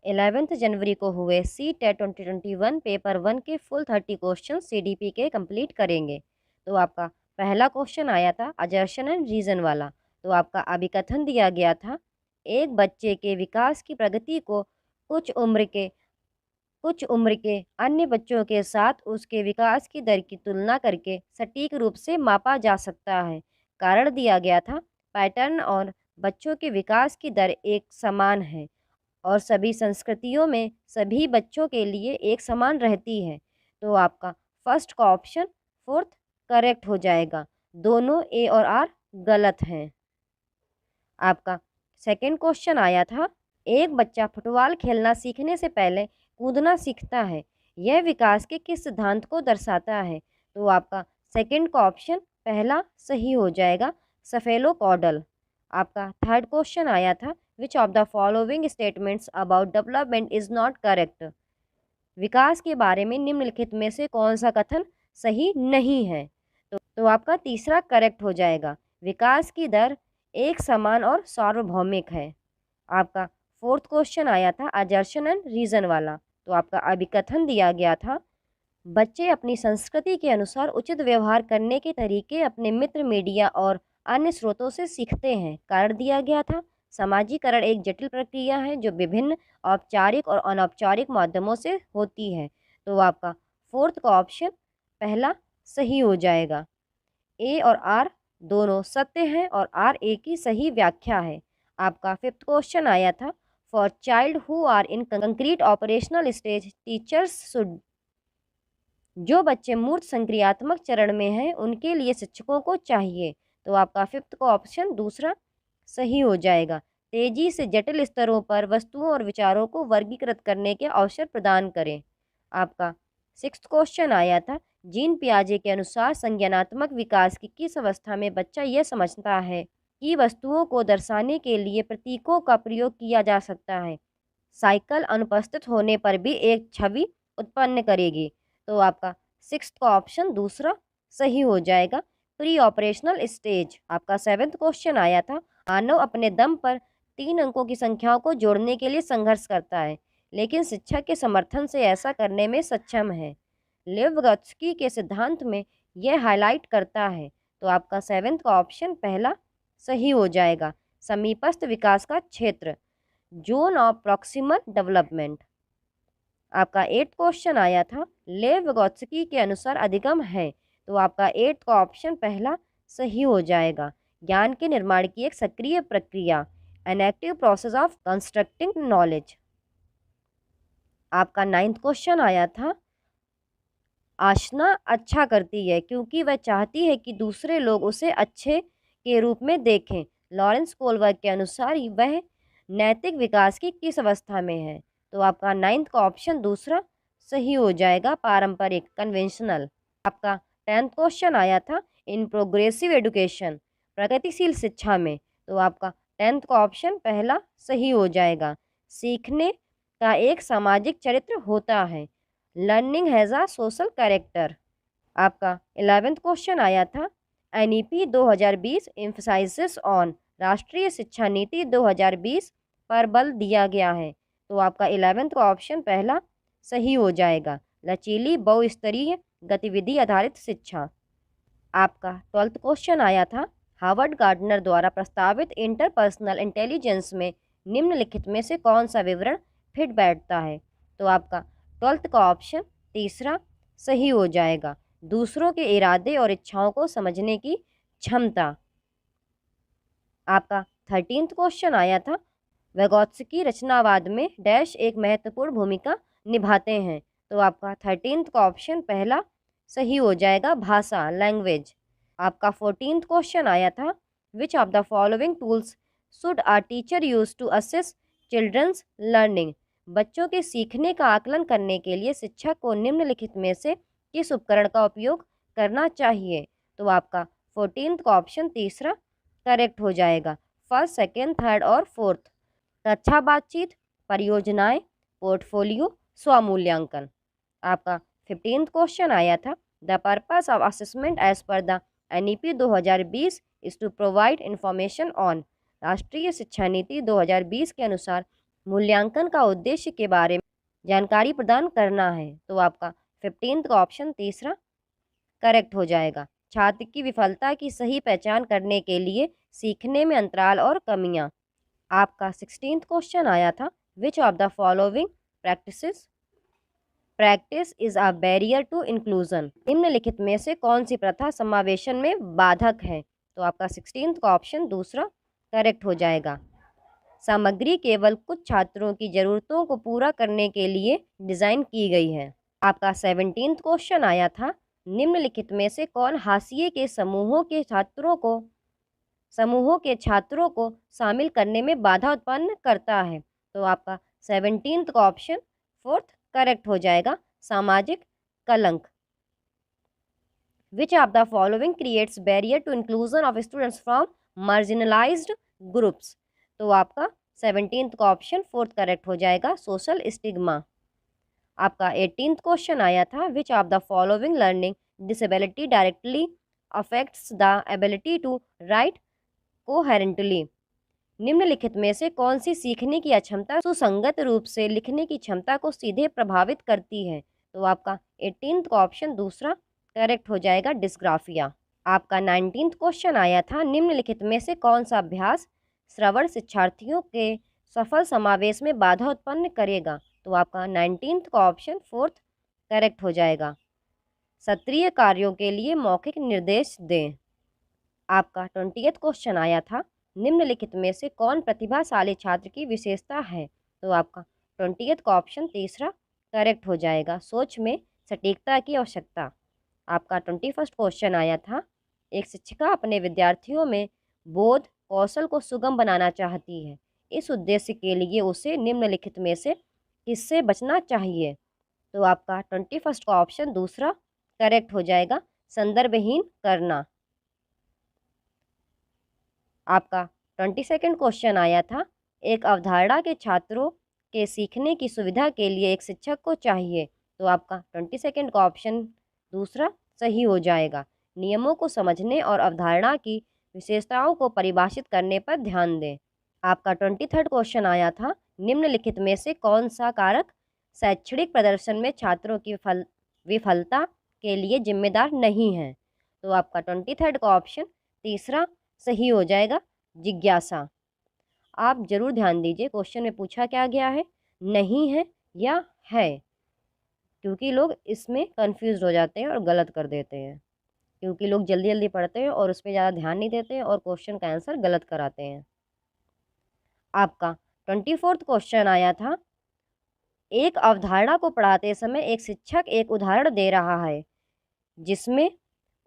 11 जनवरी को हुए CTET 2021 पेपर 1 के फुल 30 क्वेश्चन CDP के कंप्लीट करेंगे। तो आपका पहला क्वेश्चन आया था अजर्शन एंड रीजन वाला। तो आपका अभिकथन दिया गया था, एक बच्चे के विकास की प्रगति को कुछ उम्र के अन्य बच्चों के साथ उसके विकास की दर की तुलना करके सटीक रूप से मापा जा सकता है। कारण दिया गया था, पैटर्न और बच्चों के विकास की दर एक समान है और सभी संस्कृतियों में सभी बच्चों के लिए एक समान रहती है। तो आपका फर्स्ट का ऑप्शन फोर्थ करेक्ट हो जाएगा। दोनों ए और आर गलत हैं। आपका सेकंड क्वेश्चन आया था, एक बच्चा फुटबॉल खेलना सीखने से पहले कूदना सीखता है, यह विकास के किस सिद्धांत को दर्शाता है? तो आपका सेकंड का ऑप्शन पहला सही हो जाएगा, सफेलोपॉडल। आपका थर्ड क्वेश्चन आया था, which of the following statements about development is not correct? विकास के बारे में निम्नलिखित में से कौन सा कथन सही नहीं है? तो आपका तीसरा करेक्ट हो जाएगा, विकास की दर एक समान और सार्वभौमिक है। आपका फोर्थ क्वेश्चन आया था अजर्शन एंड रीजन वाला। तो आपका अभिकथन दिया गया था, बच्चे अपनी संस्कृति के अनुसार उचित व्यवहार करने के तरीके अपने मित्र, मीडिया और अन्य स्रोतों से सीखते हैं। कारण दिया गया था, सामाजिकरण एक जटिल प्रक्रिया है जो विभिन्न औपचारिक और अनौपचारिक माध्यमों से होती है। तो आपका फोर्थ का ऑप्शन पहला सही हो जाएगा। ए और आर दोनों सत्य हैं और आर ए की सही व्याख्या है। आपका फिफ्थ क्वेश्चन आया था, for child who are in concrete operational stage teachers should. जो बच्चे मूर्त संक्रियात्मक चरण में हैं उनके लिए शिक्षकों को चाहिए। तो आपका फिफ्थ का ऑप्शन दूसरा सही हो जाएगा, तेजी से जटिल स्तरों पर वस्तुओं और विचारों को वर्गीकृत करने के अवसर प्रदान करें। आपका सिक्स्थ क्वेश्चन आया था, जीन पियाजे के अनुसार संज्ञानात्मक विकास की किस अवस्था में बच्चा यह समझता है कि वस्तुओं को दर्शाने के लिए प्रतीकों का प्रयोग किया जा सकता है? साइकिल अनुपस्थित होने पर भी एक छवि उत्पन्न करेगी। तो आपका सिक्स्थ का ऑप्शन दूसरा सही हो जाएगा, प्री ऑपरेशनल स्टेज। आपका सेवेंथ क्वेश्चन आया था, मानव अपने दम पर 3 अंकों की संख्याओं को जोड़ने के लिए संघर्ष करता है, लेकिन शिक्षक के समर्थन से ऐसा करने में सक्षम है। लेवगोत्स्की के सिद्धांत में यह हाईलाइट करता है। तो आपका सेवेंथ का ऑप्शन पहला सही हो जाएगा, समीपस्थ विकास का क्षेत्र, जोन ऑफ प्रॉक्सिमल डेवलपमेंट। आपका एट्थ क्वेश्चन आया था, लेवगोत्स्की के अनुसार अधिगम है। तो आपका एट्थ का ऑप्शन पहला सही हो जाएगा, ज्ञान के निर्माण की एक सक्रिय प्रक्रिया, an active process of constructing knowledge. आपका नाइन्थ क्वेश्चन आया था, आशना अच्छा करती है क्योंकि वह चाहती है कि दूसरे लोग उसे अच्छे के रूप में देखें। लॉरेंस कोलवर्ग के अनुसार वह नैतिक विकास की किस अवस्था में है? तो आपका नाइन्थ का ऑप्शन दूसरा सही हो जाएगा, पारंपरिक, कन्वेंशनल। आपका टेंथ क्वेश्चन आया था, इन प्रोग्रेसिव एजुकेशन, प्रगतिशील शिक्षा में। तो आपका टेंथ का ऑप्शन पहला सही हो जाएगा, सीखने का एक सामाजिक चरित्र होता है, learning has a social character. आपका 11th क्वेश्चन आया था, एनईपी 2020 एम्फसाइजेस ऑन, राष्ट्रीय शिक्षा नीति 2020 पर बल दिया गया है। तो आपका 11th का ऑप्शन पहला सही हो जाएगा, लचीली बहुस्तरीय गतिविधि आधारित शिक्षा। आपका 12th क्वेश्चन आया था, हार्वर्ड गार्डनर द्वारा प्रस्तावित इंटरपर्सनल इंटेलिजेंस में निम्नलिखित में से कौन सा विवरण फिट बैठता है? तो आपका 12th का ऑप्शन तीसरा सही हो जाएगा, दूसरों के इरादे और इच्छाओं को समझने की क्षमता। आपका 13th क्वेश्चन आया था, वेगोत्स्की रचनावाद में डैश एक महत्वपूर्ण भूमिका निभाते हैं। तो आपका 13th का ऑप्शन पहला सही हो जाएगा, भाषा, लैंग्वेज। आपका 14th क्वेश्चन आया था, which of the following tools should a teacher use to assess children's learning? बच्चों के सीखने का आकलन करने के लिए शिक्षक को निम्नलिखित में से किस उपकरण का उपयोग करना चाहिए? तो आपका 14th का ऑप्शन तीसरा करेक्ट हो जाएगा, फर्स्ट, सेकेंड, थर्ड और फोर्थ। कक्षा बातचीत, परियोजनाएं, पोर्टफोलियो, स्वमूल्यांकन। आपका 15th क्वेश्चन आया था, the purpose of assessment as per the NEP 2020 is to provide information on, राष्ट्रीय शिक्षा नीति 2020 के अनुसार मूल्यांकन का उद्देश्य के बारे में जानकारी प्रदान करना है। तो आपका 15th का ऑप्शन तीसरा करेक्ट हो जाएगा, छात्र की विफलता की सही पहचान करने के लिए सीखने में अंतराल और कमियां। आपका 16th क्वेश्चन आया था, which of the following practice is a barrier to inclusion. निम्नलिखित में से कौन सी प्रथा समावेशन में बाधक है? तो आपका 16th का ऑप्शन दूसरा करेक्ट हो जाएगा। सामग्री केवल कुछ छात्रों की जरूरतों को पूरा करने के लिए डिजाइन की गई है। आपका 17th क्वेश्चन आया था, निम्नलिखित में से कौन हाशिए के समूहों के छात्रों को शामिल करने में बाधा उत्पन्न करता है? तो आपका 17th का ऑप्शन फोर्थ करेक्ट हो जाएगा, सामाजिक कलंक। Which of the following creates barrier to inclusion of students from marginalised groups? तो आपका 17th का ऑप्शन फोर्थ करेक्ट हो जाएगा, सोशल स्टिग्मा। आपका 18th क्वेश्चन आया था, which of the following learning disability directly affects the ability to write coherently? निम्नलिखित में से कौन सी सीखने की अक्षमता सुसंगत रूप से लिखने की क्षमता को सीधे प्रभावित करती है? तो आपका 18th का ऑप्शन दूसरा करेक्ट हो जाएगा, डिस्ग्राफिया। आपका 19th क्वेश्चन आया था, निम्नलिखित में से कौन सा अभ्यास श्रवण शिक्षार्थियों के सफल समावेश में बाधा उत्पन्न करेगा? तो आपका 19th का ऑप्शन फोर्थ करेक्ट हो जाएगा, सत्रीय कार्यों के लिए मौखिक निर्देश दें। आपका 20th क्वेश्चन आया था, निम्नलिखित में से कौन प्रतिभाशाली छात्र की विशेषता है? तो आपका 20th का ऑप्शन तीसरा करेक्ट हो जाएगा, सोच में सटीकता की आवश्यकता। आपका 21st क्वेश्चन आया था, एक शिक्षिका अपने विद्यार्थियों में बोध कौशल को सुगम बनाना चाहती है। इस उद्देश्य के लिए उसे निम्नलिखित में से किससे बचना चाहिए? तो आपका 21st का ऑप्शन दूसरा करेक्ट हो जाएगा, संदर्भहीन करना। आपका 22nd क्वेश्चन आया था, एक अवधारणा के छात्रों के सीखने की सुविधा के लिए एक शिक्षक को चाहिए। तो आपका 22nd का ऑप्शन दूसरा सही हो जाएगा, नियमों को समझने और अवधारणा की विशेषताओं को परिभाषित करने पर ध्यान दें। आपका 23rd क्वेश्चन आया था, निम्नलिखित में से कौन सा कारक शैक्षणिक प्रदर्शन में छात्रों की विफलता के लिए जिम्मेदार नहीं है? तो आपका 23rd का ऑप्शन तीसरा सही हो जाएगा, जिज्ञासा। आप जरूर ध्यान दीजिए, क्वेश्चन में पूछा क्या गया है, नहीं है या है, क्योंकि लोग इसमें कंफ्यूज हो जाते हैं और गलत कर देते हैं, क्योंकि लोग जल्दी जल्दी पढ़ते हैं और उस पर ज़्यादा ध्यान नहीं देते हैं और क्वेश्चन का आंसर गलत कराते हैं। आपका 24th क्वेश्चन आया था, एक अवधारणा को पढ़ाते समय एक शिक्षक एक उदाहरण दे रहा है जिसमें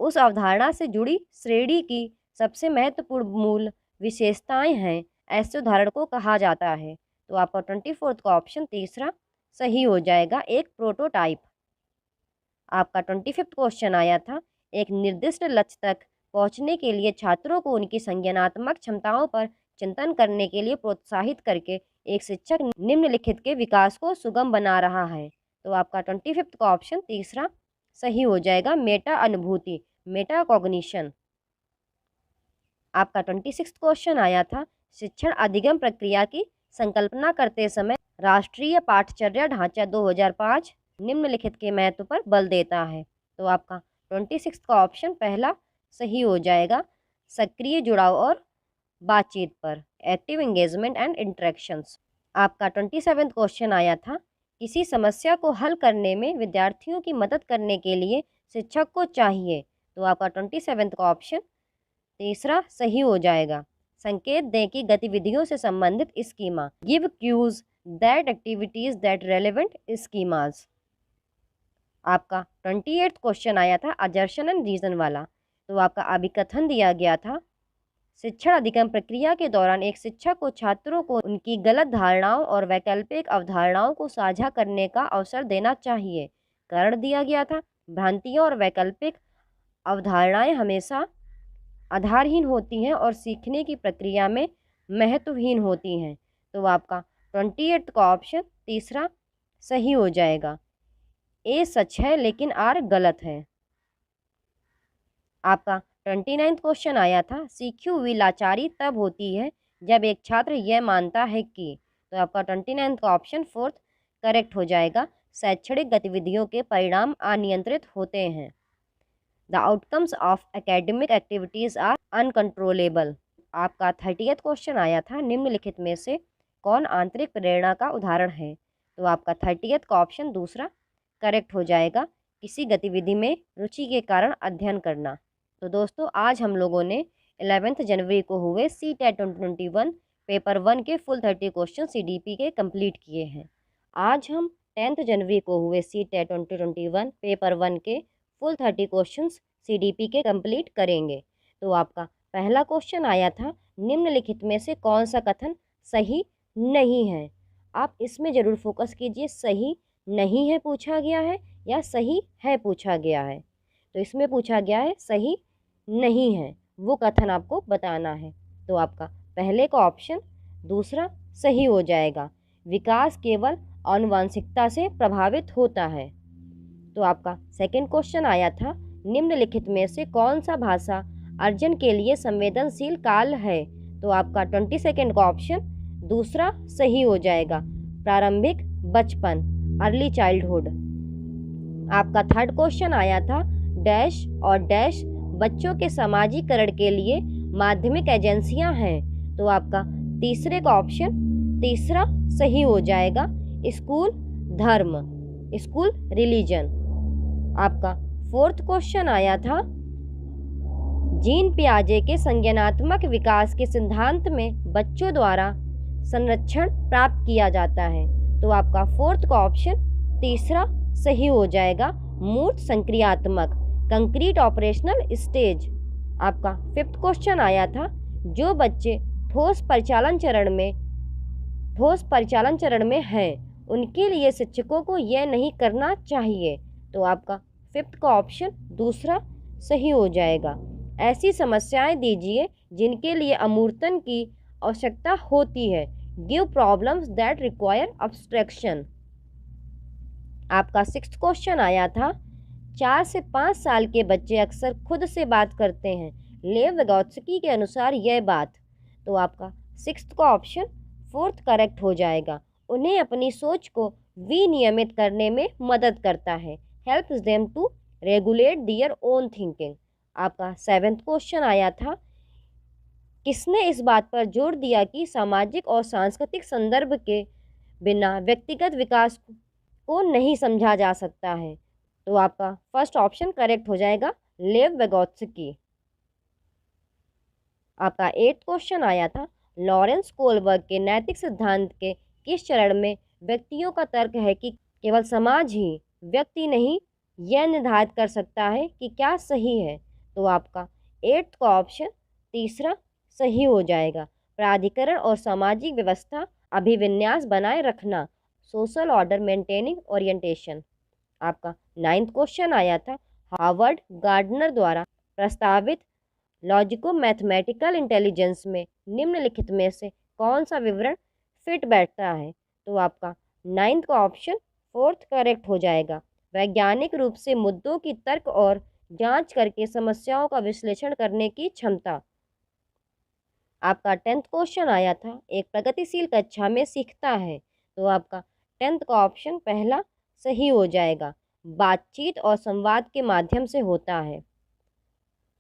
उस अवधारणा से जुड़ी श्रेणी की सबसे महत्वपूर्ण मूल विशेषताएं हैं, ऐसे उदाहरण को कहा जाता है। तो आपका 24th का ऑप्शन तीसरा सही हो जाएगा, एक प्रोटोटाइप। आपका 25th क्वेश्चन आया था, एक निर्दिष्ट लक्ष्य तक पहुंचने के लिए छात्रों को उनकी संज्ञानात्मक क्षमताओं पर चिंतन करने के लिए प्रोत्साहित करके एक शिक्षक निम्नलिखित के विकास को सुगम बना रहा है। तो आपका 25th का ऑप्शन तीसरा सही हो जाएगा, मेटा अनुभूति, मेटा कॉग्निशन। आपका 26th क्वेश्चन आया था, शिक्षण अधिगम प्रक्रिया की संकल्पना करते समय राष्ट्रीय पाठचर्या ढांचा 2005 निम्नलिखित के महत्व पर बल देता है। तो आपका 26 का ऑप्शन पहला सही हो जाएगा, सक्रिय जुड़ाव और बातचीत पर, एक्टिव एंगेजमेंट एंड इंटरेक्शंस। आपका 27 क्वेश्चन आया था, किसी समस्या को हल करने में विद्यार्थियों की मदद करने के लिए शिक्षक को चाहिए। तो आपका 27 का ऑप्शन तीसरा सही हो जाएगा, संकेत दें कि गतिविधियों से संबंधित schema, give cues that activities that relevant schemas. आपका 28 क्वेश्चन आया था, अजर्शन एंड रीजन वाला। तो आपका अभिकथन दिया गया था, शिक्षण अधिगम प्रक्रिया के दौरान एक शिक्षक को छात्रों को उनकी गलत धारणाओं और वैकल्पिक अवधारणाओं को साझा करने का अवसर देना चाहिए। कारण दिया गया था, भ्रांतियाँ और वैकल्पिक अवधारणाएं हमेशा आधारहीन होती हैं और सीखने की प्रक्रिया में महत्वहीन होती हैं। तो आपका 28 का ऑप्शन तीसरा सही हो जाएगा, ए सच है लेकिन आर गलत है। आपका 29 क्वेश्चन आया था, सीखी हुई लाचारी तब होती है जब एक छात्र यह मानता है कि। तो आपका 29 का ऑप्शन फोर्थ करेक्ट हो जाएगा, शैक्षणिक गतिविधियों के परिणाम अनियंत्रित होते हैं। The outcomes of academic activities are uncontrollable. आपका 30th क्वेश्चन आया था, निम्नलिखित में से कौन आंतरिक प्रेरणा का उदाहरण है? तो आपका 30th का ऑप्शन दूसरा करेक्ट हो जाएगा, किसी गतिविधि में रुचि के कारण अध्ययन करना। तो दोस्तों आज हम लोगों ने 11 जनवरी को हुए CTET 2021 पेपर 1 के फुल 30 क्वेश्चन CDP के कंप्लीट किए हैं। आज हम 10 जनवरी को हुए CTET 2021 पेपर 1 के फुल 30 क्वेश्चंस CDP के कंप्लीट करेंगे। तो आपका पहला क्वेश्चन आया था, निम्नलिखित में से कौन सा कथन सही नहीं है? आप इसमें ज़रूर फोकस कीजिए, सही नहीं है पूछा गया है या सही है पूछा गया है। तो इसमें पूछा गया है सही नहीं है, वो कथन आपको बताना है। तो आपका पहले का ऑप्शन दूसरा सही हो जाएगा, विकास केवल आनुवंशिकता से प्रभावित होता है। तो आपका सेकंड क्वेश्चन आया था, निम्नलिखित में से कौन सा भाषा अर्जन के लिए संवेदनशील काल है? तो आपका 22nd का ऑप्शन दूसरा सही हो जाएगा, प्रारंभिक बचपन, अर्ली चाइल्डहुड। आपका थर्ड क्वेश्चन आया था, डैश और डैश बच्चों के समाजीकरण के लिए माध्यमिक एजेंसियां हैं। तो आपका तीसरे का ऑप्शन तीसरा सही हो जाएगा, स्कूल धर्म, स्कूल रिलीजन। आपका फोर्थ क्वेश्चन आया था, जीन पियाजे के संज्ञानात्मक विकास के सिद्धांत में बच्चों द्वारा संरक्षण प्राप्त किया जाता है। तो आपका फोर्थ का ऑप्शन तीसरा सही हो जाएगा, मूर्त संक्रियात्मक, कंक्रीट ऑपरेशनल स्टेज। आपका फिफ्थ क्वेश्चन आया था, जो बच्चे ठोस परिचालन चरण में हैं उनके लिए शिक्षकों को यह नहीं करना चाहिए। तो आपका फिफ्थ का ऑप्शन दूसरा सही हो जाएगा, ऐसी समस्याएं दीजिए जिनके लिए अमूर्तन की आवश्यकता होती है, give problems that require abstraction. आपका सिक्स्थ क्वेश्चन आया था, 4 से 5 साल के बच्चे अक्सर खुद से बात करते हैं, लेव विगोत्स्की के अनुसार यह बात। तो आपका सिक्स्थ का ऑप्शन फोर्थ करेक्ट हो जाएगा, उन्हें अपनी सोच को विनियमित करने में मदद करता है, helps them to regulate their own thinking. आपका सेवेंथ क्वेश्चन आया था, किसने इस बात पर जोर दिया कि सामाजिक और सांस्कृतिक संदर्भ के बिना व्यक्तिगत विकास को नहीं समझा जा सकता है? तो आपका फर्स्ट ऑप्शन करेक्ट हो जाएगा, लेव विगोत्स्की। आपका 8th क्वेश्चन आया था, लॉरेंस कोलबर्ग के नैतिक सिद्धांत के किस चरण में व्यक्तियों का तर्क है कि केवल समाज ही, व्यक्ति नहीं, यह निर्धारित कर सकता है कि क्या सही है? तो आपका 8th का ऑप्शन तीसरा सही हो जाएगा, प्राधिकरण और सामाजिक व्यवस्था अभिविन्यास बनाए रखना, सोशल ऑर्डर मेंटेनिंग ओरिएंटेशन। आपका 9th क्वेश्चन आया था, हार्वर्ड गार्डनर द्वारा प्रस्तावित लॉजिको मैथमेटिकल इंटेलिजेंस में निम्नलिखित में से कौन सा विवरण फिट बैठता है? तो आपका 9th का ऑप्शन फोर्थ करेक्ट हो जाएगा, वैज्ञानिक रूप से मुद्दों की तर्क और जांच करके समस्याओं का विश्लेषण करने की क्षमता। आपका 10th क्वेश्चन आया था, एक प्रगतिशील कक्षा में सीखता है। तो आपका 10th का ऑप्शन पहला सही हो जाएगा, बातचीत और संवाद के माध्यम से होता है।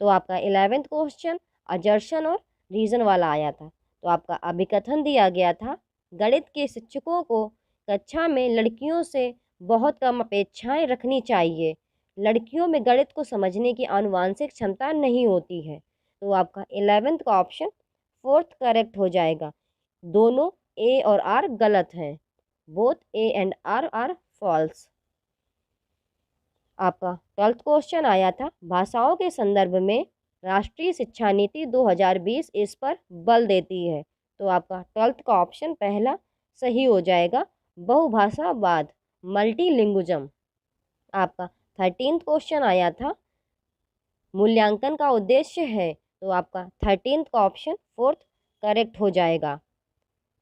तो आपका 11th क्वेश्चन अजर्शन और रीजन वाला आया था। तो आपका अभिकथन दिया गया था, गणित के शिक्षकों को कक्षा में लड़कियों से बहुत कम अपेक्षाएं रखनी चाहिए, लड़कियों में गणित को समझने की आनुवांशिक क्षमता नहीं होती है। तो आपका 11th का ऑप्शन फोर्थ करेक्ट हो जाएगा, दोनों ए और आर गलत हैं, both A and R are false. आपका 12th क्वेश्चन आया था, भाषाओं के संदर्भ में राष्ट्रीय शिक्षा नीति 2020 इस पर बल देती है। तो आपका 12th का ऑप्शन पहला सही हो जाएगा, बहुभाषावाद, मल्टीलिंगुइज्म। आपका 13th क्वेश्चन आया था, मूल्यांकन का उद्देश्य है। तो आपका 13th का ऑप्शन फोर्थ करेक्ट हो जाएगा,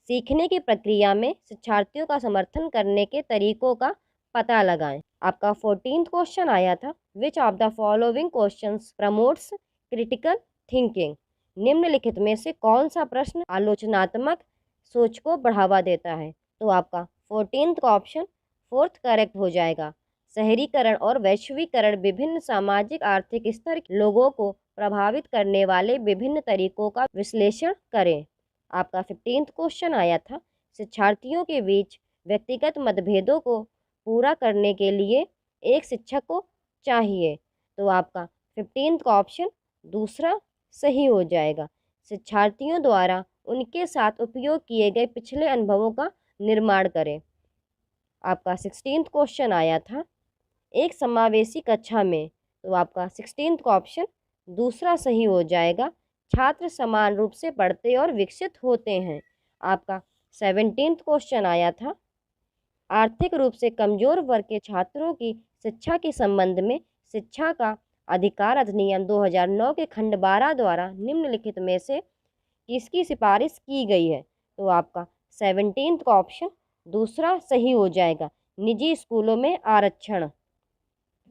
सीखने की प्रक्रिया में शिक्षार्थियों का समर्थन करने के तरीकों का पता लगाएं। आपका 14th क्वेश्चन आया था, which of the following questions promotes critical thinking? निम्नलिखित में से कौन सा प्रश्न आलोचनात्मक सोच को बढ़ावा देता है? तो आपका 14th का ऑप्शन फोर्थ करेक्ट हो जाएगा, शहरीकरण और वैश्वीकरण विभिन्न सामाजिक आर्थिक स्तर के लोगों को प्रभावित करने वाले विभिन्न तरीकों का विश्लेषण करें। आपका 15th क्वेश्चन आया था, शिक्षार्थियों के बीच व्यक्तिगत मतभेदों को पूरा करने के लिए एक शिक्षक को चाहिए। तो आपका 15th का ऑप्शन दूसरा सही हो जाएगा। शिक्षार्थियों द्वारा उनके साथ उपयोग किए गए पिछले अनुभवों का निर्माण करें। आपका 16th क्वेश्चन आया था, एक समावेशी कक्षा में। तो आपका 16th का ऑप्शन दूसरा सही हो जाएगा। छात्र समान रूप से पढ़ते और विकसित होते हैं। आपका 17th क्वेश्चन आया था, आर्थिक रूप से कमजोर वर्ग के छात्रों की शिक्षा के संबंध में शिक्षा का अधिकार अधिनियम 2009 के खंड 12 द्वारा निम्नलिखित में से किसकी सिफारिश की गई है। तो आपका 17th का ऑप्शन दूसरा सही हो जाएगा, निजी स्कूलों में आरक्षण।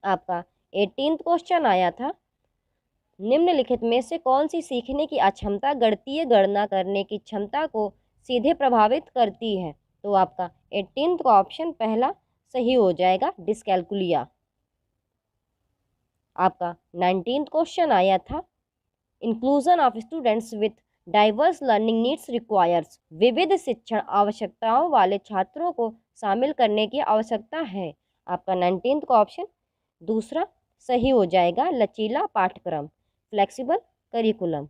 आपका 18th क्वेश्चन आया था, निम्नलिखित में से कौन सी सीखने की अक्षमता गणितीय गणना करने की क्षमता को सीधे प्रभावित करती है। तो आपका 18th का ऑप्शन पहला सही हो जाएगा, डिस्कैल्कुलिया। आपका 19th क्वेश्चन आया था, inclusion of students with diverse learning needs requires, विविध शिक्षण आवश्यकताओं वाले छात्रों को शामिल करने की आवश्यकता है। आपका 19th का ऑप्शन दूसरा सही हो जाएगा, लचीला पाठ्यक्रम, फ्लेक्सिबल करिकुलम।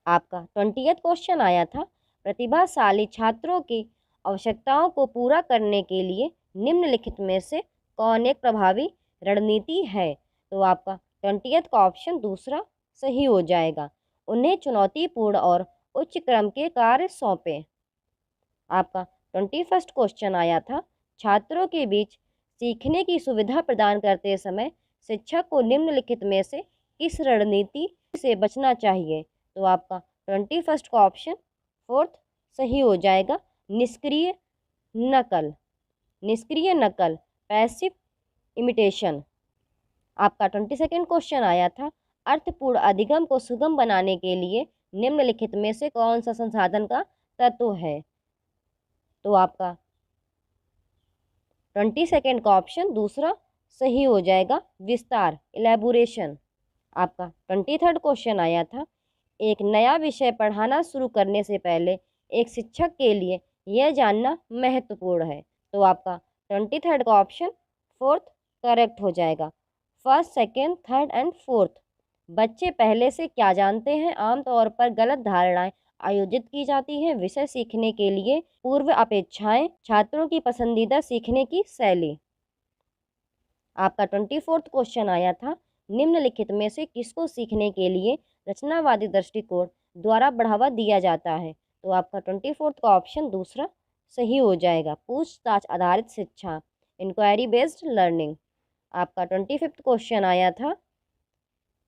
आपका 20th क्वेश्चन आया था, प्रतिभाशाली छात्रों की आवश्यकताओं को पूरा करने के लिए निम्नलिखित में से कौन एक प्रभावी रणनीति है। तो आपका 20th का ऑप्शन दूसरा सही हो जाएगा, उन्हें चुनौतीपूर्ण और उच्च क्रम के कार्य सौंपें। आपका 21st क्वेश्चन आया था, छात्रों के बीच सीखने की सुविधा प्रदान करते समय शिक्षक को निम्नलिखित में से किस रणनीति से बचना चाहिए। तो आपका 21st का ऑप्शन फोर्थ सही हो जाएगा, निष्क्रिय नकल, निष्क्रिय नकल, पैसिव इमिटेशन। आपका 22nd क्वेश्चन आया था, अर्थपूर्ण अधिगम को सुगम बनाने के लिए निम्नलिखित में से कौन सा संसाधन का तत्व है। तो आपका 22nd का ऑप्शन दूसरा सही हो जाएगा, विस्तार, इलेबोरेशन। आपका 23rd क्वेश्चन आया था, एक नया विषय पढ़ाना शुरू करने से पहले एक शिक्षक के लिए यह जानना महत्वपूर्ण है। तो आपका 23rd का ऑप्शन फोर्थ करेक्ट हो जाएगा, first, second, third and fourth. बच्चे पहले से क्या जानते हैं, आमतौर पर गलत धारणाएं आयोजित की जाती हैं। विषय सीखने के लिए पूर्व अपेक्षाएं, छात्रों की पसंदीदा सीखने की शैली। आपका 24th क्वेश्चन आया था, निम्नलिखित में से किसको सीखने के लिए रचनावादी दृष्टिकोण द्वारा बढ़ावा दिया जाता है। तो आपका 24th का ऑप्शन दूसरा सही हो जाएगा, पूछताछ आधारित शिक्षा, इंक्वायरी बेस्ड लर्निंग। आपका 25th क्वेश्चन आया था,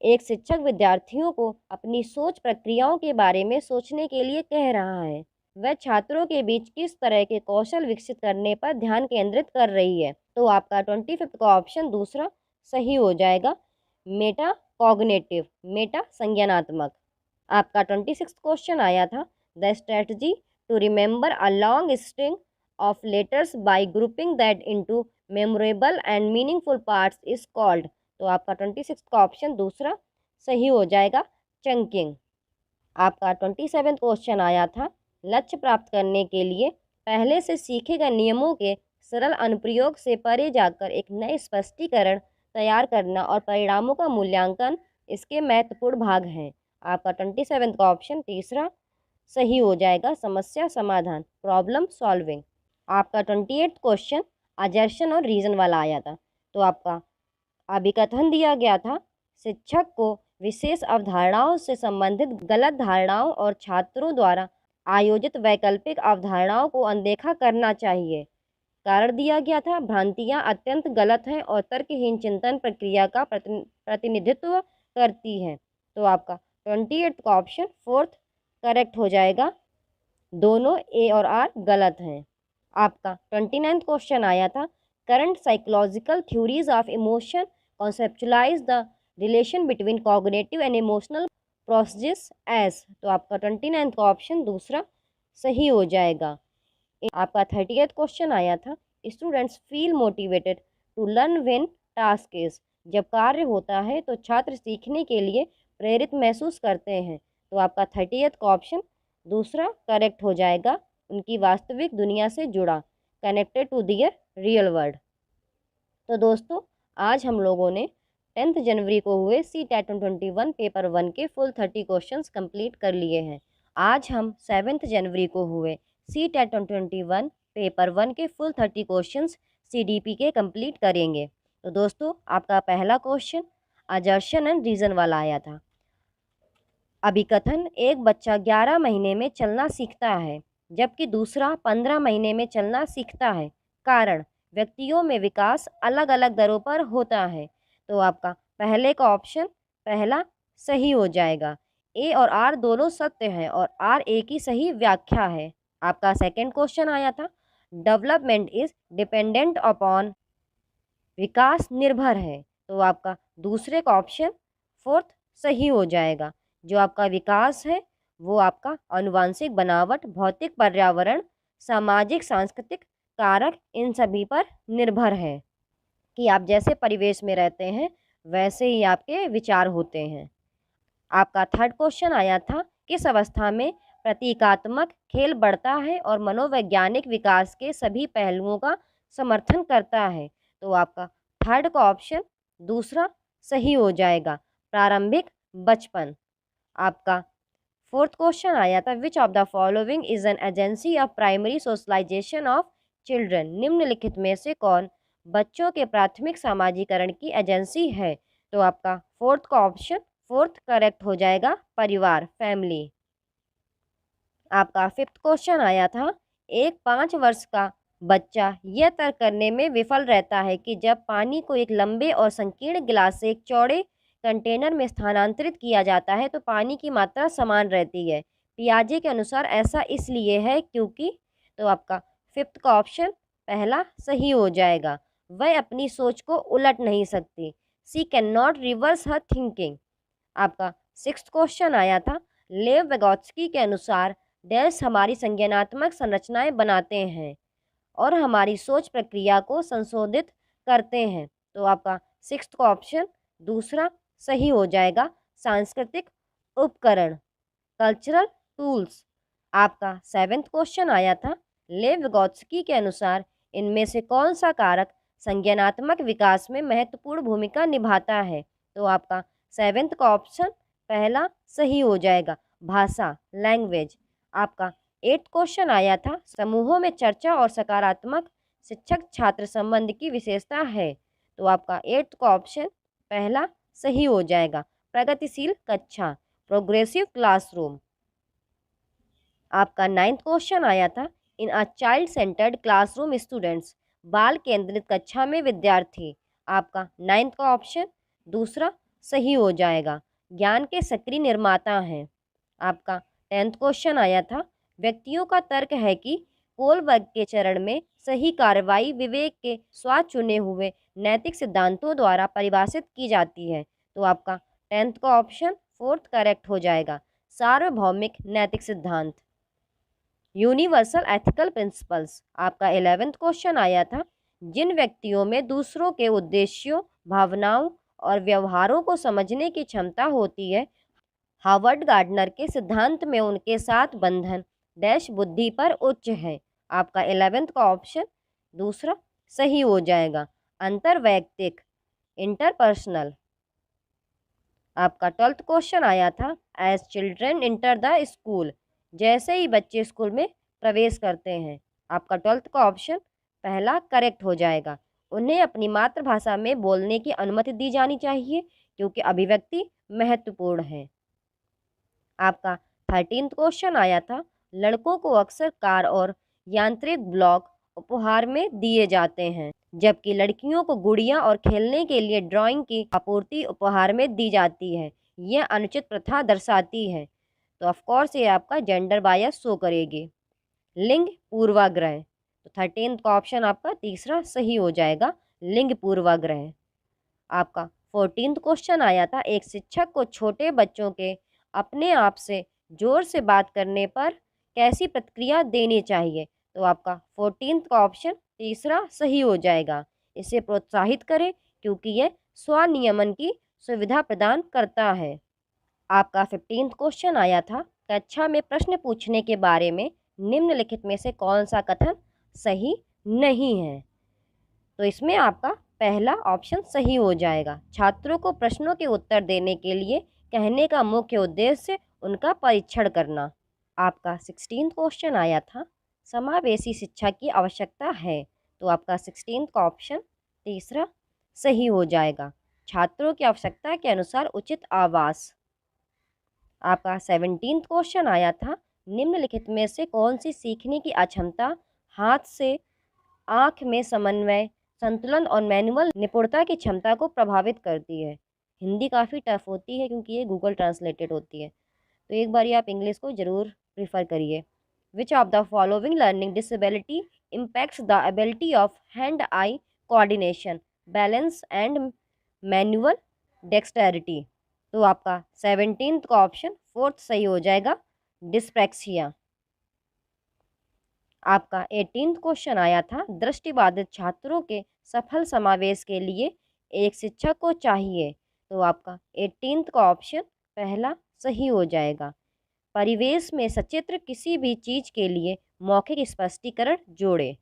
एक शिक्षक विद्यार्थियों को अपनी सोच प्रक्रियाओं के बारे में सोचने के लिए कह रहा है, वह छात्रों के बीच किस तरह के कौशल विकसित करने पर ध्यान केंद्रित कर रही है। तो आपका 25th का ऑप्शन दूसरा सही हो जाएगा, मेटा कॉग्निटिव, मेटा संज्ञानात्मक। आपका 26th क्वेश्चन आया था, the strategy to remember a long string of letters by grouping that into memorable and meaningful parts is called. तो आपका 26th का ऑप्शन दूसरा सही हो जाएगा, चंकिंग। आपका 27th क्वेश्चन आया था, लक्ष्य प्राप्त करने के लिए पहले से सीखे गए नियमों के सरल अनुप्रयोग से परे जाकर एक नए स्पष्टीकरण तैयार करना और परिणामों का मूल्यांकन इसके महत्वपूर्ण भाग हैं। आपका 27th का ऑप्शन तीसरा सही हो जाएगा, समस्या समाधान, प्रॉब्लम सॉल्विंग। आपका 28th क्वेश्चन अजर्शन और रीजन वाला आया था। तो आपका अभिकथन दिया गया था, शिक्षक को विशेष अवधारणाओं से संबंधित गलत धारणाओं और छात्रों द्वारा आयोजित वैकल्पिक अवधारणाओं को अनदेखा करना चाहिए। कारण दिया गया था, भ्रांतियां अत्यंत गलत हैं और तर्कहीन चिंतन प्रक्रिया का प्रतिनिधित्व करती हैं। तो आपका 28th का ऑप्शन फोर्थ करेक्ट हो जाएगा, दोनों ए और आर गलत हैं। आपका 29th क्वेश्चन आया था, current psychological theories of emotion conceptualise the relation between cognitive and emotional processes as. तो आपका 29th का ऑप्शन दूसरा सही हो जाएगा। आपका 30th क्वेश्चन आया था, students feel motivated to learn when task is, जब कार्य होता है तो छात्र सीखने के लिए प्रेरित महसूस करते हैं। तो आपका 30th का ऑप्शन दूसरा करेक्ट हो जाएगा, उनकी वास्तविक दुनिया से जुड़ा, connected to their real world. तो दोस्तों आज हम लोगों ने 10th जनवरी को हुए सी टेट 2021 पेपर 1 के फुल 30 क्वेश्चंस कंप्लीट कर लिए हैं। आज हम 7th जनवरी को हुए सी टेट 2021 पेपर 1 के फुल 30 क्वेश्चंस CDP के कंप्लीट करेंगे। तो दोस्तों आपका पहला क्वेश्चन अजर्शन एंड रीजन वाला आया था। अभिकथन, एक बच्चा 11 महीने में चलना सीखता है जबकि दूसरा 15 महीने में चलना सीखता है। कारण, व्यक्तियों में विकास अलग अलग दरों पर होता है। तो आपका पहले का ऑप्शन पहला सही हो जाएगा। ए और आर दोनों सत्य हैं और आर ए की सही व्याख्या है। आपका सेकंड क्वेश्चन आया था, डेवलपमेंट इज डिपेंडेंट अपॉन, विकास निर्भर है। तो आपका दूसरे का ऑप्शन फोर्थ सही हो जाएगा। जो आपका विकास है वो आपका आनुवांशिक बनावट, भौतिक पर्यावरण, सामाजिक सांस्कृतिक कारक, इन सभी पर निर्भर है कि आप जैसे परिवेश में रहते हैं वैसे ही आपके विचार होते हैं। आपका थर्ड क्वेश्चन आया था, किस अवस्था में प्रतीकात्मक खेल बढ़ता है और मनोवैज्ञानिक विकास के सभी पहलुओं का समर्थन करता है। तो आपका थर्ड का ऑप्शन दूसरा सही हो जाएगा, प्रारंभिक बचपन। आपका फोर्थ क्वेश्चन आया था, which of the following is an agency of primary socialization of children, निम्नलिखित में से कौन बच्चों के प्राथमिक सामाजिकरण की एजेंसी है। तो आपका फोर्थ का ऑप्शन फोर्थ करेक्ट हो जाएगा, परिवार, फैमिली। आपका फिफ्थ क्वेश्चन आया था, एक 5 वर्ष का बच्चा यह तर्क करने में विफल रहता है कि जब पानी को एक लंबे और संकीर्ण गिलास से एक चौड़े कंटेनर में स्थानांतरित किया जाता है तो पानी की मात्रा समान रहती है। पियाजे के अनुसार ऐसा इसलिए है क्योंकि, तो आपका फिफ्थ का ऑप्शन पहला सही हो जाएगा, वह अपनी सोच को उलट नहीं सकती, she cannot reverse her thinking. आपका सिक्स्थ क्वेश्चन आया था, लेव वेगोत्स्की के अनुसार डैश हमारी संज्ञानात्मक संरचनाएं बनाते हैं और हमारी सोच प्रक्रिया को संशोधित करते हैं। तो आपका सिक्स्थ का ऑप्शन दूसरा सही हो जाएगा, सांस्कृतिक उपकरण, कल्चरल टूल्स। आपका सेवेंथ क्वेश्चन आया था, लेव वेगोत्स्की के अनुसार इनमें से कौन सा कारक संज्ञानात्मक विकास में महत्वपूर्ण भूमिका निभाता है। तो आपका सेवेंथ का ऑप्शन पहला सही हो जाएगा, भाषा, लैंग्वेज। आपका एट्थ क्वेश्चन आया था, समूहों में चर्चा और सकारात्मक शिक्षक छात्र संबंध की विशेषता है। तो आपका एट्थ का ऑप्शन पहला सही हो जाएगा, प्रगतिशील कक्षा, प्रोग्रेसिव क्लासरूम। आपका नाइन्थ क्वेश्चन आया था, in a child centred classroom students, बाल केंद्रित कक्षा में विद्यार्थी। आपका नाइन्थ का ऑप्शन दूसरा सही हो जाएगा, ज्ञान के सक्रिय निर्माता हैं। आपका 10th क्वेश्चन आया था, व्यक्तियों का तर्क है कि कोलबर्ग के चरण में सही कार्रवाई विवेक के स्वाद चुने हुए नैतिक सिद्धांतों द्वारा परिभाषित की जाती है। तो आपका 10th का ऑप्शन फोर्थ करेक्ट हो जाएगा, सार्वभौमिक नैतिक सिद्धांत, यूनिवर्सल एथिकल प्रिंसिपल्स। आपका 11th क्वेश्चन आया था, जिन व्यक्तियों में दूसरों के उद्देश्यों, भावनाओं और व्यवहारों को समझने की क्षमता होती है, हार्वर्ड गार्डनर के सिद्धांत में उनके साथ बंधन डैश बुद्धि पर उच्च है। आपका 11th का ऑप्शन दूसरा सही हो जाएगा, अंतर्वैयक्तिक, इंटरपर्सनल। आपका 12th क्वेश्चन आया था, as children enter the school, जैसे ही बच्चे स्कूल में प्रवेश करते हैं। आपका 12th का ऑप्शन पहला करेक्ट हो जाएगा, उन्हें अपनी मातृभाषा में बोलने की अनुमति दी जानी चाहिए क्योंकि अभिव्यक्ति महत्वपूर्ण है। आपका 13th क्वेश्चन आया था, लड़कों को अक्सर कार और यांत्रिक ब्लॉक उपहार में दिए जाते हैं जबकि लड़कियों को गुड़िया और खेलने के लिए ड्राइंग की आपूर्ति उपहार में दी जाती है। यह अनुचित प्रथा दर्शाती है। तो ऑफ कोर्स ये आपका जेंडर बायस शो करेगी। लिंग पूर्वाग्रह, तो 13th का ऑप्शन आपका तीसरा सही हो जाएगा, लिंग पूर्वाग्रह। आपका 14th क्वेश्चन आया था, एक शिक्षक को छोटे बच्चों के अपने आप से जोर से बात करने पर कैसी प्रतिक्रिया देनी चाहिए। तो आपका 14th का ऑप्शन तीसरा सही हो जाएगा, इसे प्रोत्साहित करें क्योंकि यह स्वनियमन की सुविधा प्रदान करता है। आपका 15th क्वेश्चन आया था, कक्षा में प्रश्न पूछने के बारे में निम्नलिखित में से कौन सा कथन सही नहीं है? तो इसमें आपका पहला ऑप्शन सही हो जाएगा। छात्रों को प्रश्नों के उत्तर देने के लिए कहने का मुख्य उद्देश्य उनका परीक्षण करना। आपका 16th क्वेश्चन आया था, समावेशी शिक्षा की आवश्यकता है। तो आपका 16th का ऑप्शन तीसरा सही हो जाएगा। छात्रों की आवश्यकता के अनुसार उचित आवास। आपका 17th क्वेश्चन आया था, निम्नलिखित में से कौन सी सीखने की अक्षमता हाथ से आँख में समन्वय, संतुलन और मैनुअल निपुणता की क्षमता को प्रभावित करती है? हिंदी काफ़ी टफ होती है क्योंकि ये गूगल ट्रांसलेटेड होती है, तो एक बार आप इंग्लिश को ज़रूर प्रीफर करिए। विच of the following learning disability impacts the ability of hand eye coordination, balance and manual dexterity? तो आपका 17th का ऑप्शन 4th सही हो जाएगा, डिस्प्रैक्सिया। आपका 18th क्वेश्चन आया था, दृष्टिबाधित छात्रों के सफल समावेश के लिए एक शिक्षक को चाहिए। तो आपका 18th का ऑप्शन पहला सही हो जाएगा। परिवेश में सचित्र किसी भी चीज के लिए मौखिक स्पष्टीकरण जोड़े।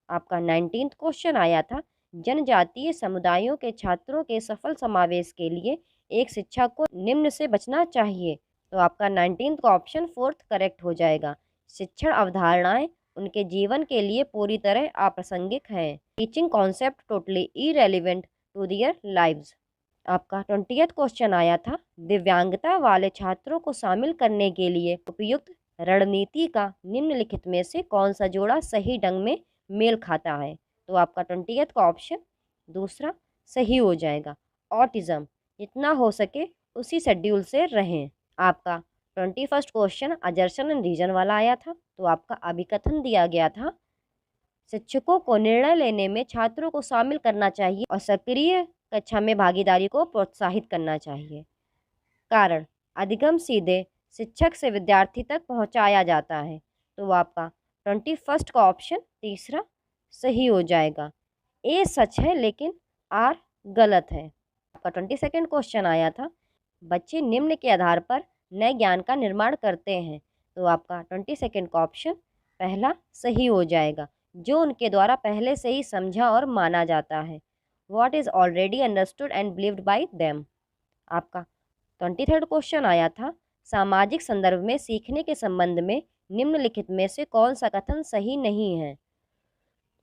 आपका 19th क्वेश्चन आया था, जनजातीय समुदायों के छात्रों के सफल समावेश के लिए एक शिक्षक को निम्न से बचना चाहिए। तो आपका 19th का ऑप्शन 4th करेक्ट हो जाएगा। शिक्षण अवधारणाएं उनके जीवन के लिए पूरी तरह अप्रासंगिक हैं। Teaching concept totally irrelevant to their lives. आपका 20th क्वेश्चन आया था, दिव्यांगता वाले छात्रों को शामिल करने के लिए उपयुक्त रणनीति का निम्नलिखित में से कौन सा जोड़ा सही ढंग में मेल खाता है? तो आपका 20th का ऑप्शन दूसरा सही हो जाएगा। ऑटिज्म, जितना हो सके उसी शेड्यूल से रहें। आपका 21st question assertion and reason वाला आया था। तो आपका अभिकथन दिया गया था, शिक्षकों को निर्णय लेने में छात्रों को शामिल करना चाहिए और सक्रिय कक्षा में भागीदारी को प्रोत्साहित करना चाहिए। कारण, अधिगम सीधे शिक्षक से विद्यार्थी तक पहुंचाया जाता है। तो आपका 21st का ऑप्शन तीसरा सही हो जाएगा। ए सच है लेकिन आर गलत है। आपका 22nd क्वेश्चन आया था, बच्चे निम्न के आधार पर नए ज्ञान का निर्माण करते हैं। तो आपका 22nd का ऑप्शन पहला सही हो जाएगा, जो उनके द्वारा पहले से ही समझा और माना जाता है। What is already understood and believed by them? आपका 23rd क्वेश्चन आया था, सामाजिक संदर्भ में सीखने के संबंध में निम्नलिखित में से कौन सा कथन सही नहीं है?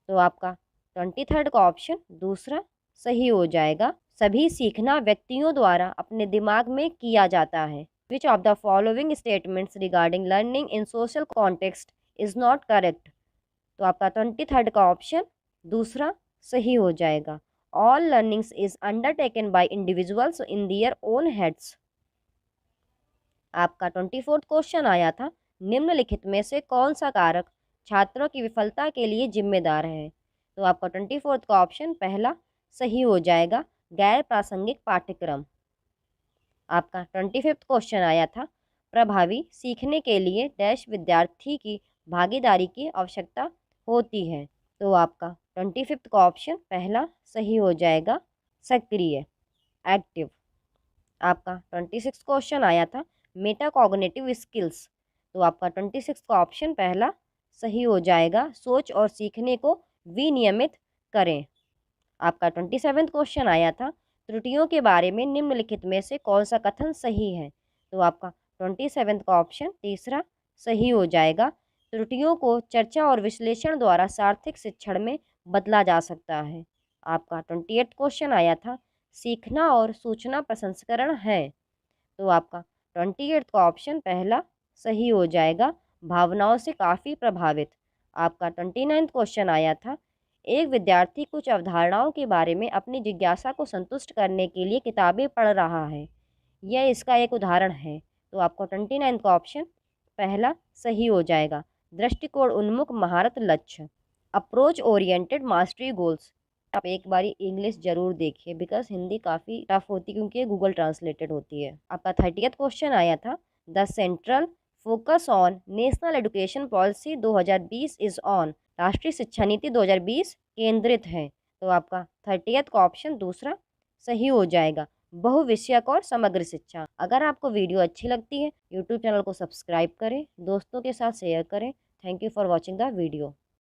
तो आपका 23rd का ऑप्शन दूसरा सही हो जाएगा। सभी सीखना व्यक्तियों द्वारा अपने दिमाग में किया जाता है। Which of the following statements regarding learning in social context is not correct? तो आपका 23rd का ऑप्शन दूसरा सही हो जाएगा। All learnings is undertaken by individuals in their own heads. आपका 24th क्वेश्चन आया था, निम्नलिखित में से कौन सा कारक छात्रों की विफलता के लिए जिम्मेदार है? तो आपका 24th का ऑप्शन पहला सही हो जाएगा, गैर प्रासंगिक पाठ्यक्रम। आपका 25th क्वेश्चन आया था, प्रभावी सीखने के लिए डैश विद्यार्थी की भागीदारी की आवश्यकता होती है। तो आपका 25th का ऑप्शन पहला सही हो जाएगा, सक्रिय, एक्टिव। आपका 26th क्वेश्चन आया था, मेटाकॉग्निटिव स्किल्स। तो आपका 26th का ऑप्शन पहला सही हो जाएगा, सोच और सीखने को विनियमित करें। आपका 27th क्वेश्चन आया था, त्रुटियों के बारे में निम्नलिखित में से कौन सा कथन सही है? तो आपका 27th का ऑप्शन तीसरा सही हो जाएगा, त्रुटियों को चर्चा और विश्लेषण द्वारा सार्थक शिक्षण में बदला जा सकता है। आपका 28th क्वेश्चन आया था, सीखना और सूचना प्रसंस्करण है। तो आपका 28th का ऑप्शन पहला सही हो जाएगा, भावनाओं से काफ़ी प्रभावित। आपका 29th क्वेश्चन आया था, एक विद्यार्थी कुछ अवधारणाओं के बारे में अपनी जिज्ञासा को संतुष्ट करने के लिए किताबें पढ़ रहा है, यह इसका एक उदाहरण है। तो आपको 29 का ऑप्शन पहला सही हो जाएगा, दृष्टिकोण उन्मुख महारत लक्ष्य, अप्रोच ओरिएंटेड मास्टरी गोल्स। आप एक बारी इंग्लिश जरूर देखिए बिकॉज हिंदी काफ़ी टफ होती है क्योंकि ये गूगल ट्रांसलेटेड होती है। आपका 30th क्वेश्चन आया था, the central focus on national education policy 2020 is on. राष्ट्रीय शिक्षा नीति 2020 केंद्रित है। तो आपका 30th का ऑप्शन दूसरा सही हो जाएगा, बहुविषयक और समग्र शिक्षा। अगर आपको वीडियो अच्छी लगती है यूट्यूब चैनल को सब्सक्राइब करें, दोस्तों के साथ शेयर करें। Thank you for watching the video.